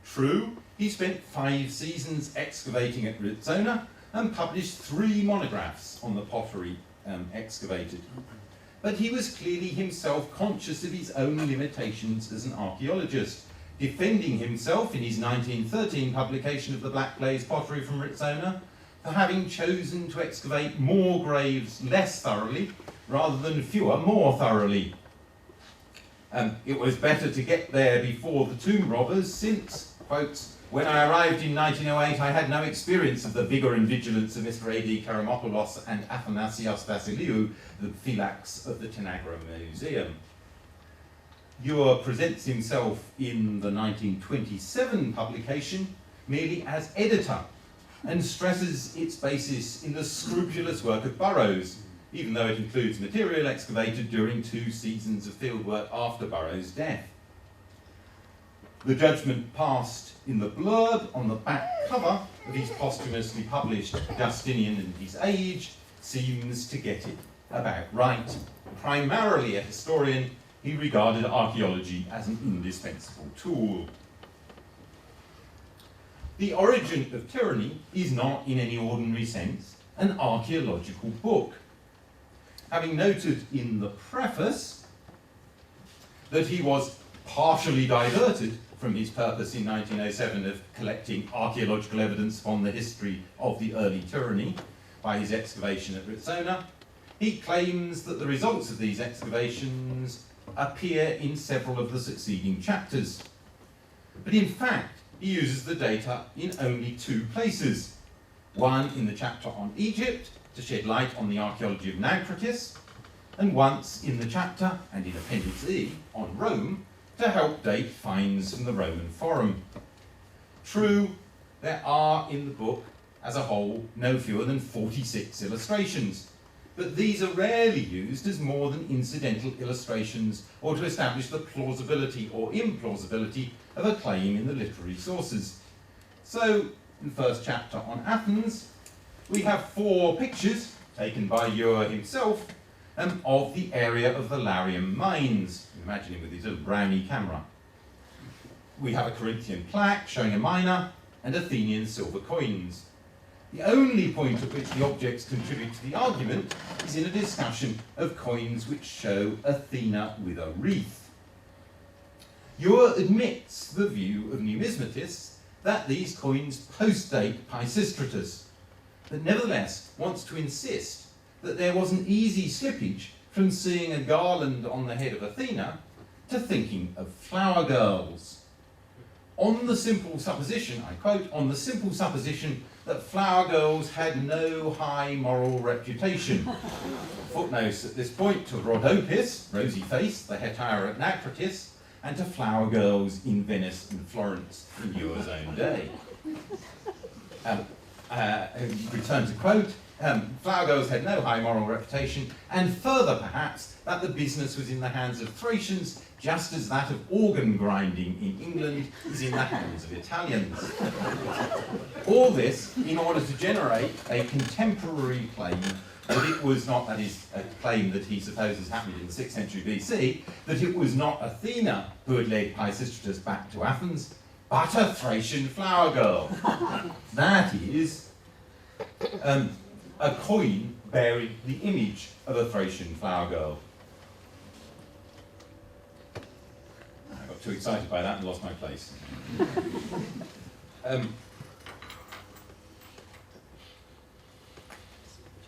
True, he spent 5 seasons excavating at Rizzona and published 3 monographs on the pottery excavated. But he was clearly himself conscious of his own limitations as an archaeologist, defending himself in his 1913 publication of the Black Glaze pottery from Rizzona for having chosen to excavate more graves less thoroughly rather than fewer more thoroughly. It was better to get there before the tomb robbers since, quotes, when I arrived in 1908 I had no experience of the vigour and vigilance of Mr. A.D. Karamopoulos and Athanasios Vassiliou, the philax of the Tanagra Museum. Ure presents himself in the 1927 publication merely as editor and stresses its basis in the scrupulous work of Burroughs, even though it includes material excavated during 2 seasons of fieldwork after Burroughs' death. The judgment passed in the blurb on the back cover of his posthumously published Justinian and His Age seems to get it about right. Primarily a historian, he regarded archaeology as an indispensable tool. The Origin of Tyranny is not, in any ordinary sense, an archaeological book. Having noted in the preface that he was partially diverted from his purpose in 1907 of collecting archaeological evidence on the history of the early tyranny by his excavation at Rizzona, he claims that the results of these excavations appear in several of the succeeding chapters. But in fact, he uses the data in only 2 places. One in the chapter on Egypt, to shed light on the archaeology of Naucratis, and once in the chapter, and in Appendix E, on Rome, to help date finds from the Roman Forum. True, there are in the book, as a whole, no fewer than 46 illustrations, but these are rarely used as more than incidental illustrations or to establish the plausibility or implausibility of a claim in the literary sources. So, in the first chapter on Athens, we have 4 pictures, taken by Ure himself, of the area of the Larium mines. Imagine him with his little brownie camera. We have a Corinthian plaque showing a miner and Athenian silver coins. The only point at which the objects contribute to the argument is in a discussion of coins which show Athena with a wreath. Ure admits the view of numismatists that these coins post-date Pisistratus, but nevertheless wants to insist that there was an easy slippage from seeing a garland on the head of Athena to thinking of flower girls. On the simple supposition, I quote, on the simple supposition that flower girls had no high moral reputation. Footnotes at this point to Rhodopis, rosy face, the hetaira at Naucratis, and to flower girls in Venice and Florence in Ure's own day. Return to quote, flower girls had no high moral reputation, and further perhaps that the business was in the hands of Thracians, just as that of organ grinding in England is in the hands of Italians. All this in order to generate a contemporary claim that it was not, that is, a claim that he supposes happened in the 6th century BC, that it was not Athena who had led Pisistratus back to Athens, but a Thracian flower girl. That is a coin bearing the image of a Thracian flower girl. I got too excited by that and lost my place.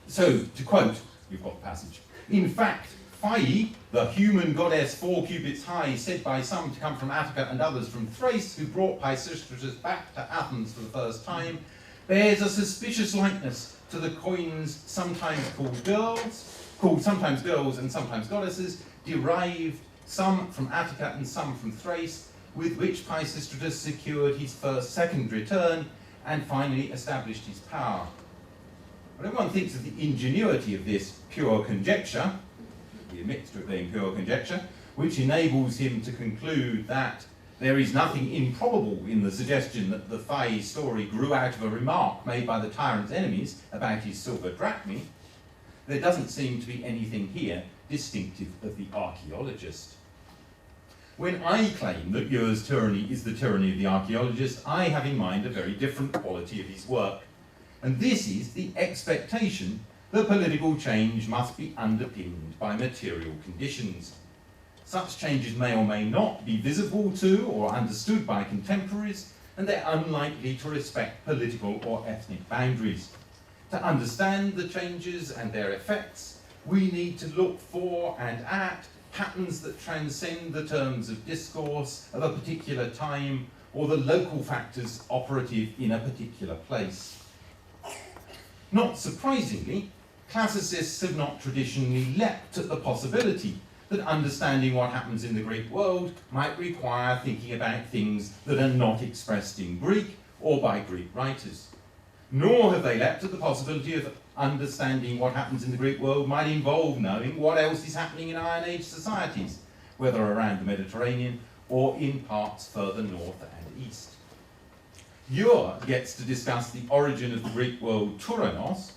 So, to quote, you've got the passage. In fact, Phae, the human goddess 4 cubits high, said by some to come from Attica and others from Thrace, who brought Pisistratus back to Athens for the first time, bears a suspicious likeness to the coins sometimes sometimes girls and sometimes goddesses, derived some from Attica and some from Thrace, with which Pisistratus secured his second return and finally established his power. When everyone thinks of the ingenuity of this pure conjecture, he admits to it being pure conjecture, which enables him to conclude that There is nothing improbable in the suggestion that the Fay story grew out of a remark made by the tyrant's enemies about his silver drachmae. There doesn't seem to be anything here distinctive of the archaeologist. When I claim that Ure's tyranny is the tyranny of the archaeologist, I have in mind a very different quality of his work. And this is the expectation that political change must be underpinned by material conditions. Such changes may or may not be visible to or understood by contemporaries, and they're unlikely to respect political or ethnic boundaries. To understand the changes and their effects, we need to look for and at patterns that transcend the terms of discourse of a particular time or the local factors operative in a particular place. Not surprisingly, classicists have not traditionally leapt at the possibility that understanding what happens in the Greek world might require thinking about things that are not expressed in Greek or by Greek writers. Nor have they leapt at the possibility of understanding what happens in the Greek world might involve knowing what else is happening in Iron Age societies, whether around the Mediterranean or in parts further north and east. Ure gets to discuss the origin of the Greek world Tyrannos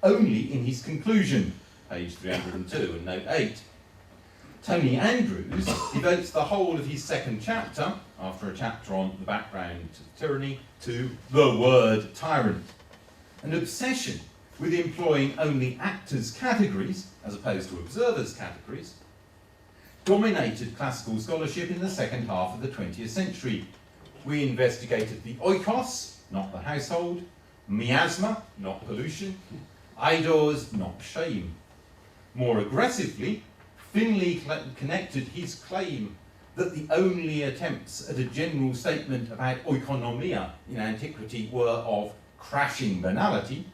only in his conclusion, page 302 and note 8. Tony Andrews devotes the whole of his second chapter, after a chapter on the background to tyranny, to the word tyrant. An obsession with employing only actors' categories, as opposed to observers' categories, dominated classical scholarship in the second half of the 20th century. We investigated the oikos, not the household, miasma, not pollution, eidos, not shame. More aggressively, Finlay connected his claim that the only attempts at a general statement about oikonomia in antiquity were of crashing banality,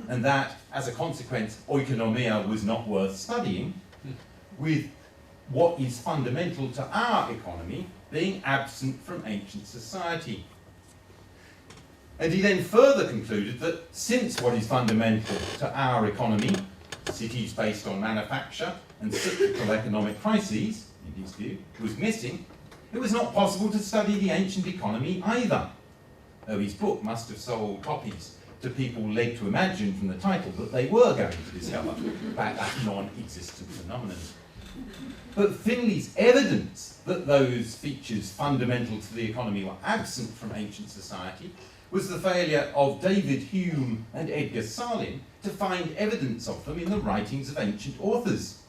and that, as a consequence, oikonomia was not worth studying, with what is fundamental to our economy being absent from ancient society. And he then further concluded that since what is fundamental to our economy, cities based on manufacture and cyclical economic crises, in his view, was missing, it was not possible to study the ancient economy either, though his book must have sold copies to people led to imagine from the title that they were going to discover about that non-existent phenomenon. But Finlay's evidence that those features fundamental to the economy were absent from ancient society was the failure of David Hume and Edgar Salin to find evidence of them in the writings of ancient authors.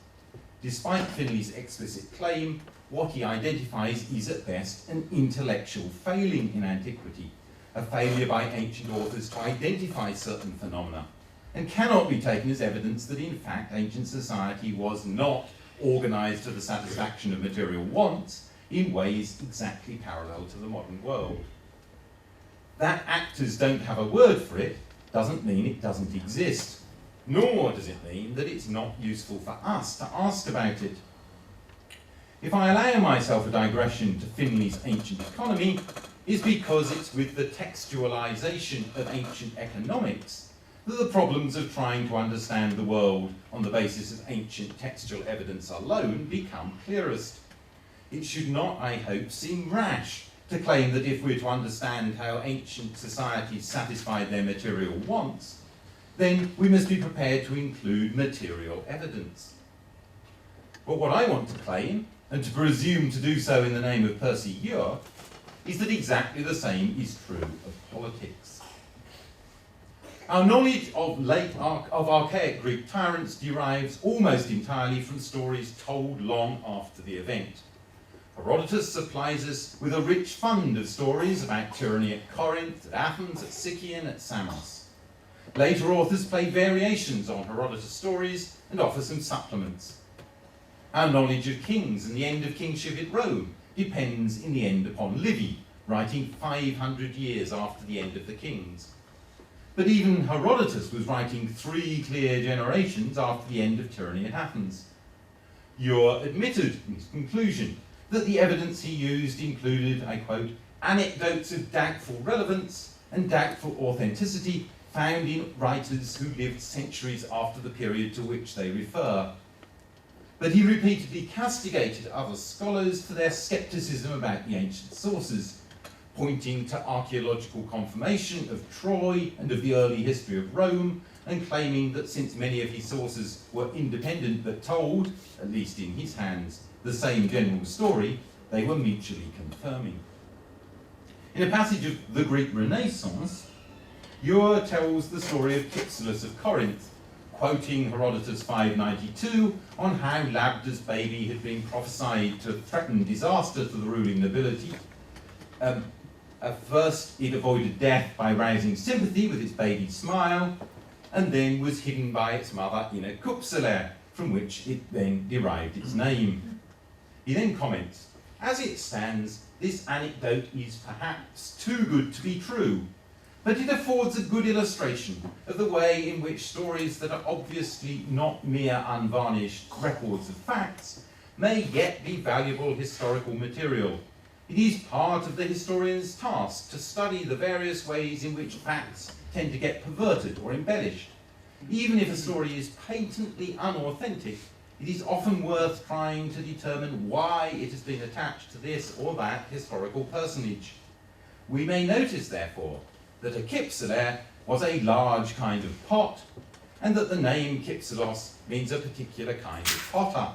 Despite Finlay's explicit claim, what he identifies is at best an intellectual failing in antiquity, a failure by ancient authors to identify certain phenomena, and cannot be taken as evidence that in fact ancient society was not organised to the satisfaction of material wants in ways exactly parallel to the modern world. That actors don't have a word for it doesn't mean it doesn't exist, nor does it mean that it's not useful for us to ask about it. If I allow myself a digression to Finlay's ancient economy, is because it's with the textualisation of ancient economics that the problems of trying to understand the world on the basis of ancient textual evidence alone become clearest. It should not, I hope, seem rash to claim that if we're to understand how ancient societies satisfied their material wants, then we must be prepared to include material evidence. But what I want to claim, and to presume to do so in the name of Percy Ure, is that exactly the same is true of politics. Our knowledge of archaic Greek tyrants derives almost entirely from stories told long after the event. Herodotus supplies us with a rich fund of stories about tyranny at Corinth, at Athens, at Sicyon, at Samos. Later authors play variations on Herodotus' stories and offer some supplements. Our knowledge of kings and the end of kingship at Rome depends in the end upon Livy, writing 500 years after the end of the kings. But even Herodotus was writing 3 clear generations after the end of tyranny at Athens. Ure admitted in his conclusion that the evidence he used included, I quote, anecdotes of doubtful relevance and doubtful authenticity found in writers who lived centuries after the period to which they refer. but he repeatedly castigated other scholars for their scepticism about the ancient sources, pointing to archaeological confirmation of Troy and of the early history of Rome, and claiming that since many of his sources were independent but told, at least in his hands, the same general story, they were mutually confirming. In a passage of the Greek Renaissance, Ure tells the story of Cypselus of Corinth, quoting Herodotus 592 on how Labda's baby had been prophesied to threaten disaster to the ruling nobility. At first, it avoided death by rousing sympathy with its baby's smile, and then was hidden by its mother in a Kupseler, from which it then derived its name. He then comments, "As it stands, this anecdote is perhaps too good to be true, but it affords a good illustration of the way in which stories that are obviously not mere unvarnished records of facts may yet be valuable historical material. It is part of the historian's task to study the various ways in which facts tend to get perverted or embellished. Even if a story is patently unauthentic, it is often worth trying to determine why it has been attached to this or that historical personage. We may notice, therefore, that a Cypseler was a large kind of pot, and that the name Cypselos means a particular kind of potter."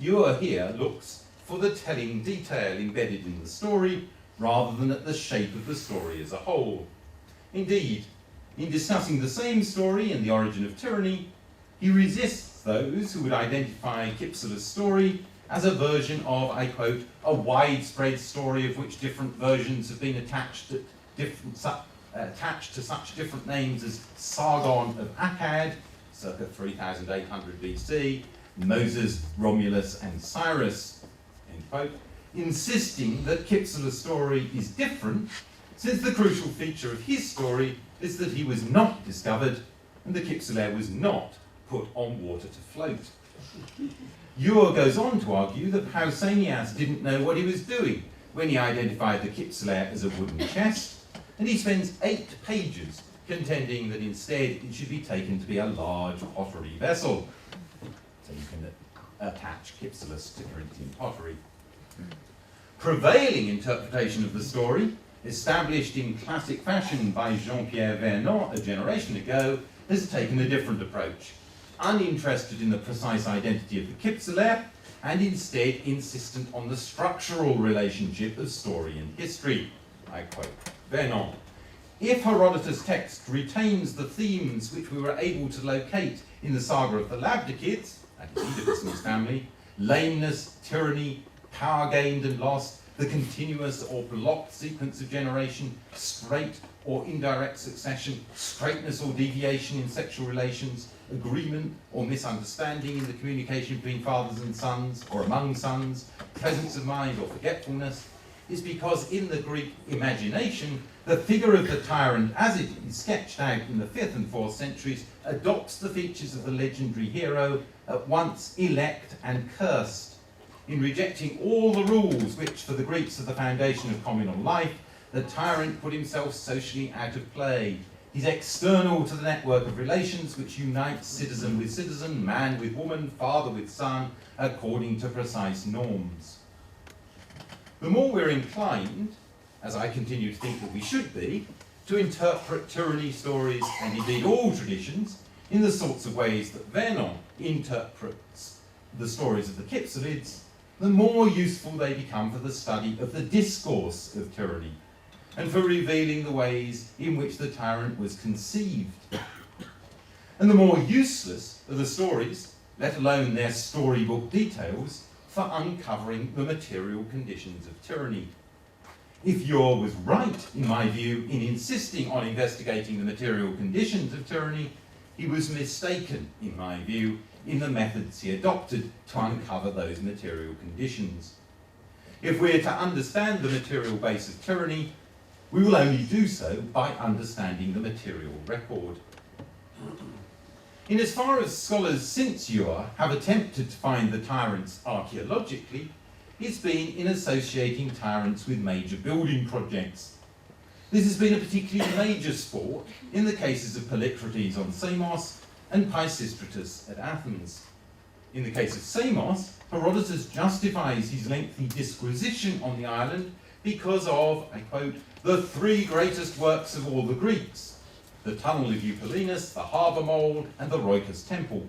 Ure here looks for the telling detail embedded in the story, rather than at the shape of the story as a whole. Indeed, in discussing the same story in The Origin of Tyranny, he resists those who would identify Cypselus' story as a version of, I quote, "a widespread story of which different versions have been attached to such different names as Sargon of Akkad, circa 3800 BC, Moses, Romulus, and Cyrus," end quote, insisting that Cypselus' story is different, since the crucial feature of his story is that he was not discovered and the Cypseler was not put on water to float. Ure goes on to argue that Pausanias didn't know what he was doing when he identified the Cypseler as a wooden chest, and he spends 8 pages contending that instead it should be taken to be a large pottery vessel. So you can attach Cypselus to Corinthian pottery. Prevailing interpretation of the story, established in classic fashion by Jean-Pierre Vernon a generation ago, has taken a different approach, uninterested in the precise identity of the Cypseler, and instead insistent on the structural relationship of story and history. I quote Vernon, "If Herodotus' text retains the themes which we were able to locate in the saga of the Labdacids, that is Oedipus and his family, lameness, tyranny, power gained and lost, the continuous or blocked sequence of generation, straight or indirect succession, straightness or deviation in sexual relations, agreement or misunderstanding in the communication between fathers and sons, or among sons, presence of mind or forgetfulness, is because in the Greek imagination, the figure of the tyrant as it is sketched out in the 5th and 4th centuries adopts the features of the legendary hero, at once elect and cursed. In rejecting all the rules which for the Greeks are the foundation of communal life, the tyrant put himself socially out of play. He's external to the network of relations which unites citizen with citizen, man with woman, father with son, according to precise norms. The more we're inclined, as I continue to think that we should be, to interpret tyranny stories, and indeed all traditions, in the sorts of ways that Vernon interprets the stories of the Cypselids, the more useful they become for the study of the discourse of tyranny, and for revealing the ways in which the tyrant was conceived. And the more useless are the stories, let alone their storybook details, for uncovering the material conditions of tyranny. If Ure was right, in my view, in insisting on investigating the material conditions of tyranny, he was mistaken, in my view, in the methods he adopted to uncover those material conditions. If we're to understand the material base of tyranny, we will only do so by understanding the material record. In as far as scholars since Ure have attempted to find the tyrants archaeologically, it's been in associating tyrants with major building projects. This has been a particularly major sport in the cases of Polycrates on Samos and Pisistratus at Athens. In the case of Samos, Herodotus justifies his lengthy disquisition on the island because of, I quote, the three greatest works of all the Greeks, the tunnel of Eupolinus, the harbour mould, and the Roicus temple.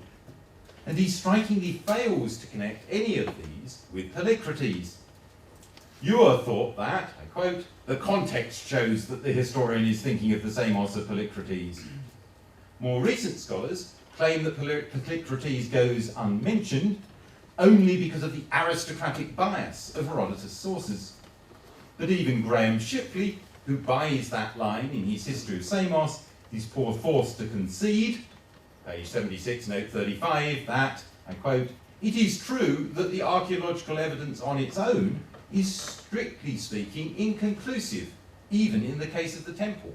And he strikingly fails to connect any of these with Polycrates. Ure thought that, I quote, the context shows that the historian is thinking of the Samos of Polycrates. More recent scholars claim that Polycrates goes unmentioned only because of the aristocratic bias of Herodotus' sources. But even Graham Shipley, who buys that line in his History of Samos, is forced to concede, page 76, note 35, that, I quote, it is true that the archaeological evidence on its own is, strictly speaking, inconclusive, even in the case of the temple.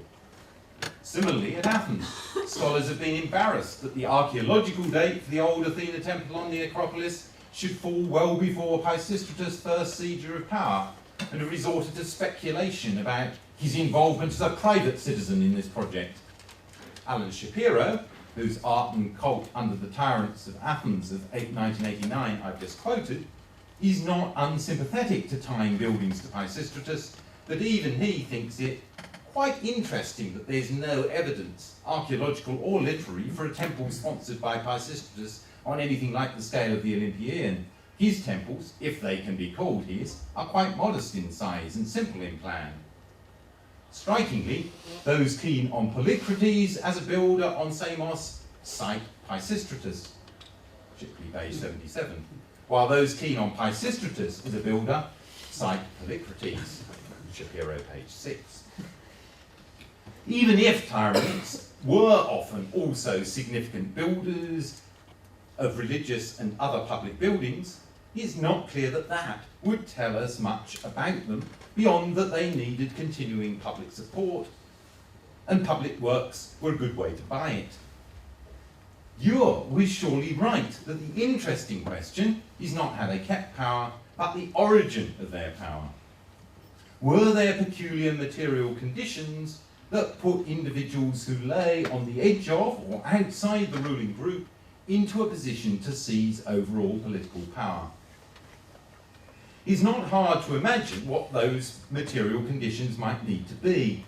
Similarly, at Athens, scholars have been embarrassed that the archaeological date for the old Athena temple on the Acropolis should fall well before Pisistratus' first seizure of power, and have resorted to speculation about his involvement as a private citizen in this project. Alan Shapiro, whose Art and Cult under the Tyrants of Athens of 1989 I've just quoted, is not unsympathetic to tying buildings to Pisistratus, but even he thinks it quite interesting that there's no evidence, archaeological or literary, for a temple sponsored by Pisistratus on anything like the scale of the Olympian. His temples, if they can be called his, are quite modest in size and simple in plan. Strikingly, those keen on Polycrates as a builder on Samos cite Pisistratus, Shipley page 77, while those keen on Pisistratus as a builder cite Polycrates, Shapiro page 6. Even if Tyranids were often also significant builders of religious and other public buildings, it's not clear that that would tell us much about them beyond that they needed continuing public support, and public works were a good way to buy it. Ure was surely right that the interesting question is not how they kept power, but the origin of their power. Were there peculiar material conditions that put individuals who lay on the edge of or outside the ruling group into a position to seize overall political power? It's not hard to imagine what those material conditions might need to be.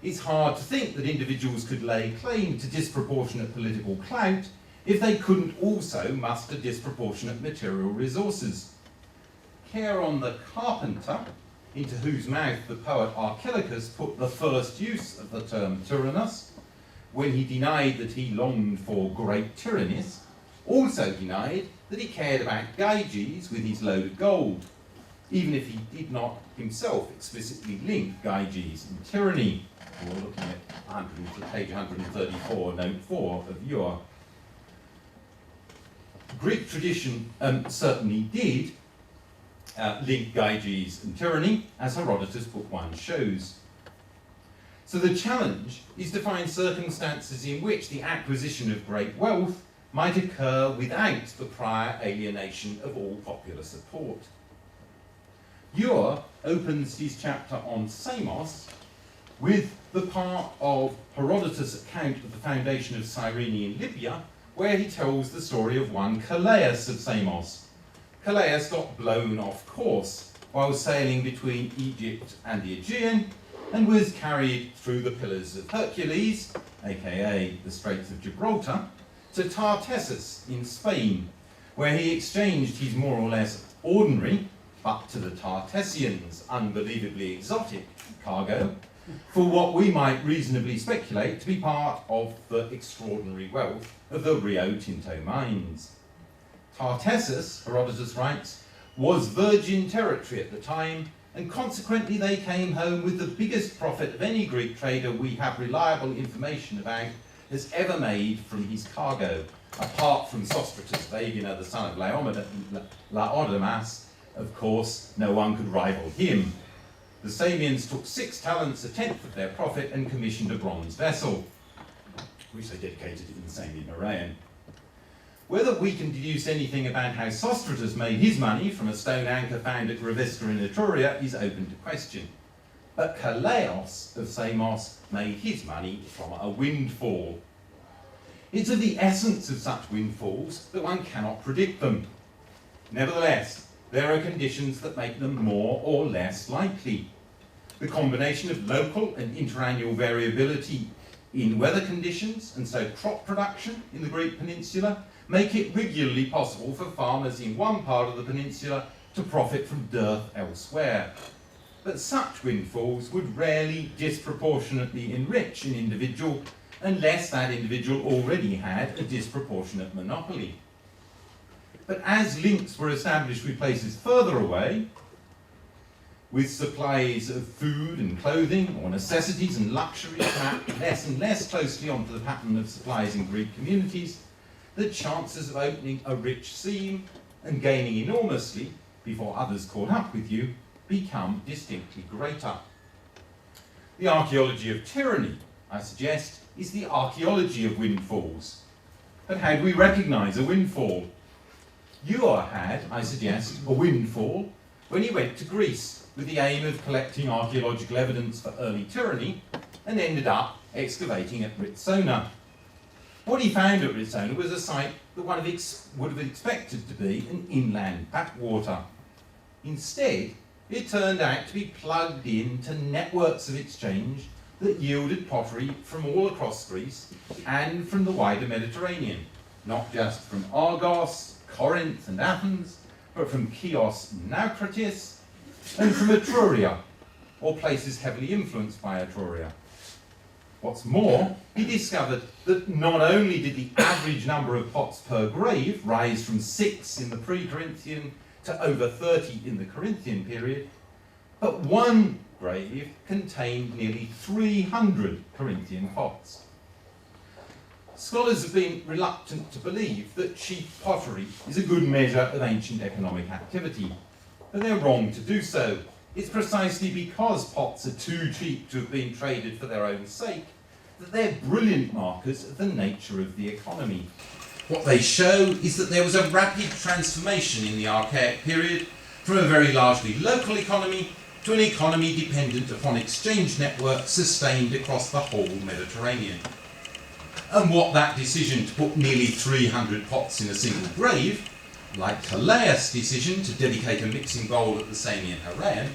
It's hard to think that individuals could lay claim to disproportionate political clout if they couldn't also muster disproportionate material resources. Charon the carpenter, into whose mouth the poet Archaeologist put the first use of the term tyrannus, when he denied that he longed for great tyrannies, also denied that he cared about Gyges with his load of gold, even if he did not himself explicitly link Gyges and tyranny. We're looking at page 134, note 4 of Ure. Greek tradition certainly did link Gyges and tyranny, as Herodotus Book 1 shows. So the challenge is to find circumstances in which the acquisition of great wealth might occur without the prior alienation of all popular support. Ure opens his chapter on Samos with the part of Herodotus' account of the foundation of Cyrene in Libya, where he tells the story of one Calais of Samos. Calais got blown off course while sailing between Egypt and the Aegean, and was carried through the Pillars of Hercules, aka the Straits of Gibraltar, to Tartessus in Spain, where he exchanged his more or less ordinary, but to the Tartessians unbelievably exotic, cargo for what we might reasonably speculate to be part of the extraordinary wealth of the Rio Tinto mines. Tartessus, Herodotus writes, was virgin territory at the time, and consequently they came home with the biggest profit of any Greek trader we have reliable information about has ever made from his cargo, apart from Sostratus of Aegina, the son of Laodamas. Of course, no one could rival him. The Samians took 6 talents, a tenth of their profit, and commissioned a bronze vessel, which they dedicated in the Samian Moraean. Whether we can deduce anything about how Sostratus made his money from a stone anchor found at Ravisca in Etruria is open to question. But Calais of Samos made his money from a windfall. It's of the essence of such windfalls that one cannot predict them. Nevertheless, there are conditions that make them more or less likely. The combination of local and interannual variability in weather conditions, and so crop production in the Greek peninsula, make it regularly possible for farmers in one part of the peninsula to profit from dearth elsewhere. But such windfalls would rarely disproportionately enrich an individual unless that individual already had a disproportionate monopoly. But as links were established with places further away, with supplies of food and clothing, or necessities and luxuries mapped less and less closely onto the pattern of supplies in Greek communities, the chances of opening a rich seam and gaining enormously before others caught up with you become distinctly greater. The archaeology of tyranny, I suggest, is the archaeology of windfalls. But how do we recognise a windfall? Ure had, I suggest, a windfall when he went to Greece with the aim of collecting archaeological evidence for early tyranny, and ended up excavating at Ritsona. What he found at Ritsona was a site that one would have expected to be an inland backwater. Instead, it turned out to be plugged into networks of exchange that yielded pottery from all across Greece and from the wider Mediterranean, not just from Argos, Corinth and Athens, but from Chios and Naucratis, and from Etruria, or places heavily influenced by Etruria. What's more, he discovered that not only did the average number of pots per grave rise from 6 in the pre-Corinthian to over 30 in the Corinthian period, but one grave contained nearly 300 Corinthian pots. Scholars have been reluctant to believe that cheap pottery is a good measure of ancient economic activity, but they're wrong to do so. It's precisely because pots are too cheap to have been traded for their own sake that they're brilliant markers of the nature of the economy. What they show is that there was a rapid transformation in the Archaic period from a very largely local economy to an economy dependent upon exchange networks sustained across the whole Mediterranean. And what that decision to put nearly 300 pots in a single grave, like Harloe's decision to dedicate a mixing bowl at the Samian Haran,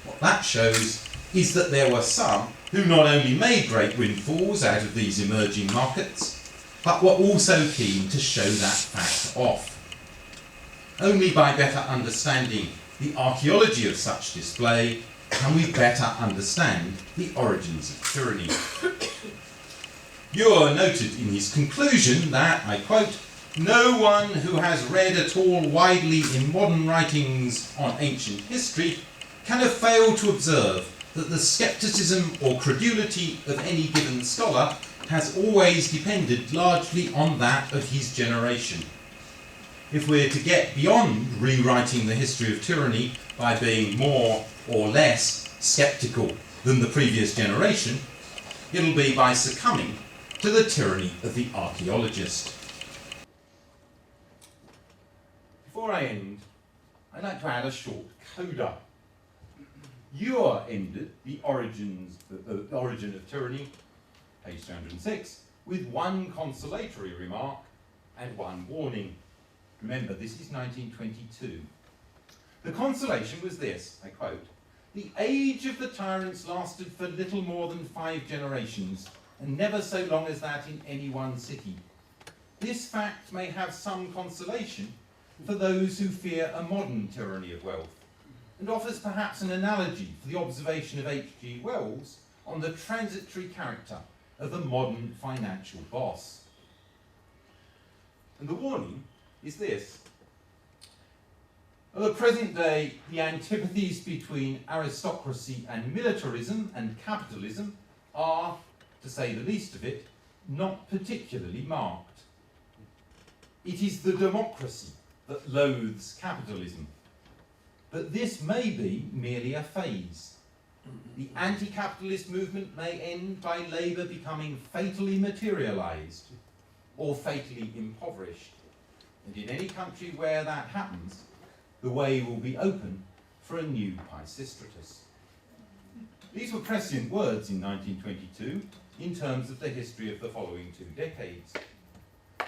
what that shows is that there were some who not only made great windfalls out of these emerging markets, but were also keen to show that fact off. Only by better understanding the archaeology of such display can we better understand the origins of tyranny. Ure noted in his conclusion that, I quote, "No one who has read at all widely in modern writings on ancient history can have failed to observe that the scepticism or credulity of any given scholar has always depended largely on that of his generation. If we're to get beyond rewriting the history of tyranny by being more or less sceptical than the previous generation, it'll be by succumbing to the tyranny of the archaeologist." Before I end, I'd like to add a short coda. Ure ended the origin of tyranny, page 206, with one consolatory remark and one warning. Remember, this is 1922. The consolation was this, I quote, "The age of the tyrants lasted for little more than 5 generations, and never so long as that in any one city. This fact may have some consolation for those who fear a modern tyranny of wealth, and offers perhaps an analogy for the observation of H.G. Wells on the transitory character of the modern financial boss." And the warning is this: at the present day, the antipathies between aristocracy and militarism and capitalism are, to say the least of it, not particularly marked. It is the democracy that loathes capitalism, but this may be merely a phase. The anti-capitalist movement may end by labour becoming fatally materialised or fatally impoverished. And in any country where that happens, the way will be open for a new Pisistratus. These were prescient words in 1922 in terms of the history of the following 2 decades.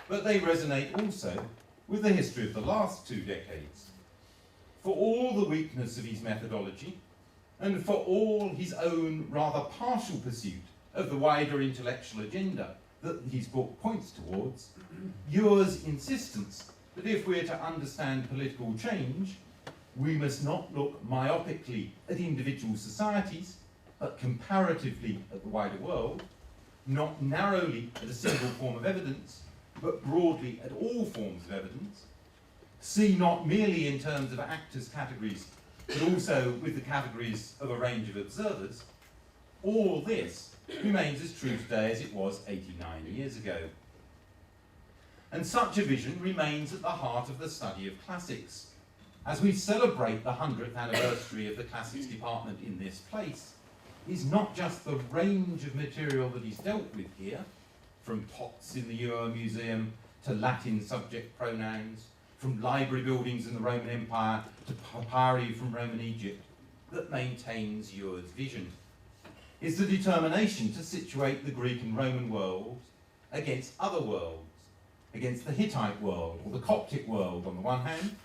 but they resonate also with the history of the last 2 decades. For all the weakness of his methodology, and for all his own rather partial pursuit of the wider intellectual agenda that his book points towards, Ure's insistence that if we're to understand political change, we must not look myopically at individual societies, but comparatively at the wider world, not narrowly at a single form of evidence, but broadly at all forms of evidence, see not merely in terms of actors' categories, but also with the categories of a range of observers, all this remains as true today as it was 89 years ago. And such a vision remains at the heart of the study of classics. As we celebrate the 100th anniversary of the classics department in this place, is not just the range of material that is dealt with here, from pots in the Ure Museum to Latin subject pronouns, from library buildings in the Roman Empire to papyri from Roman Egypt, that maintains Ure's vision. Is the determination to situate the Greek and Roman world against other worlds, against the Hittite world or the Coptic world on the one hand,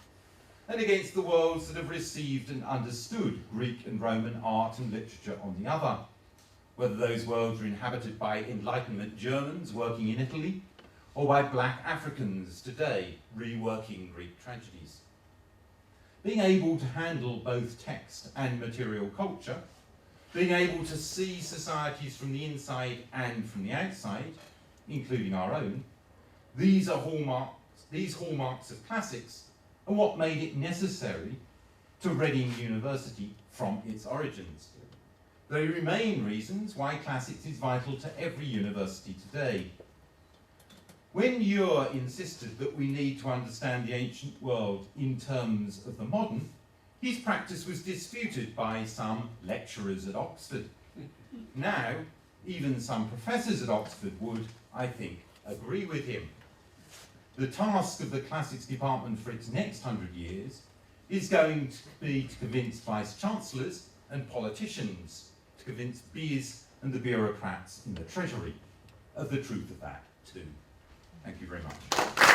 and against the worlds that have received and understood Greek and Roman art and literature on the other, whether those worlds are inhabited by Enlightenment Germans working in Italy, or by black Africans today reworking Greek tragedies. Being able to handle both text and material culture, being able to see societies from the inside and from the outside, including our own, these hallmarks of classics are what made it necessary to Reading University from its origins. They remain reasons why classics is vital to every university today. When Ure insisted that we need to understand the ancient world in terms of the modern, his practice was disputed by some lecturers at Oxford. Now, even some professors at Oxford would, I think, agree with him. The task of the classics department for its next 100 years is going to be to convince vice-chancellors and politicians, to convince bees and the bureaucrats in the Treasury of the truth of that too. Thank you very much.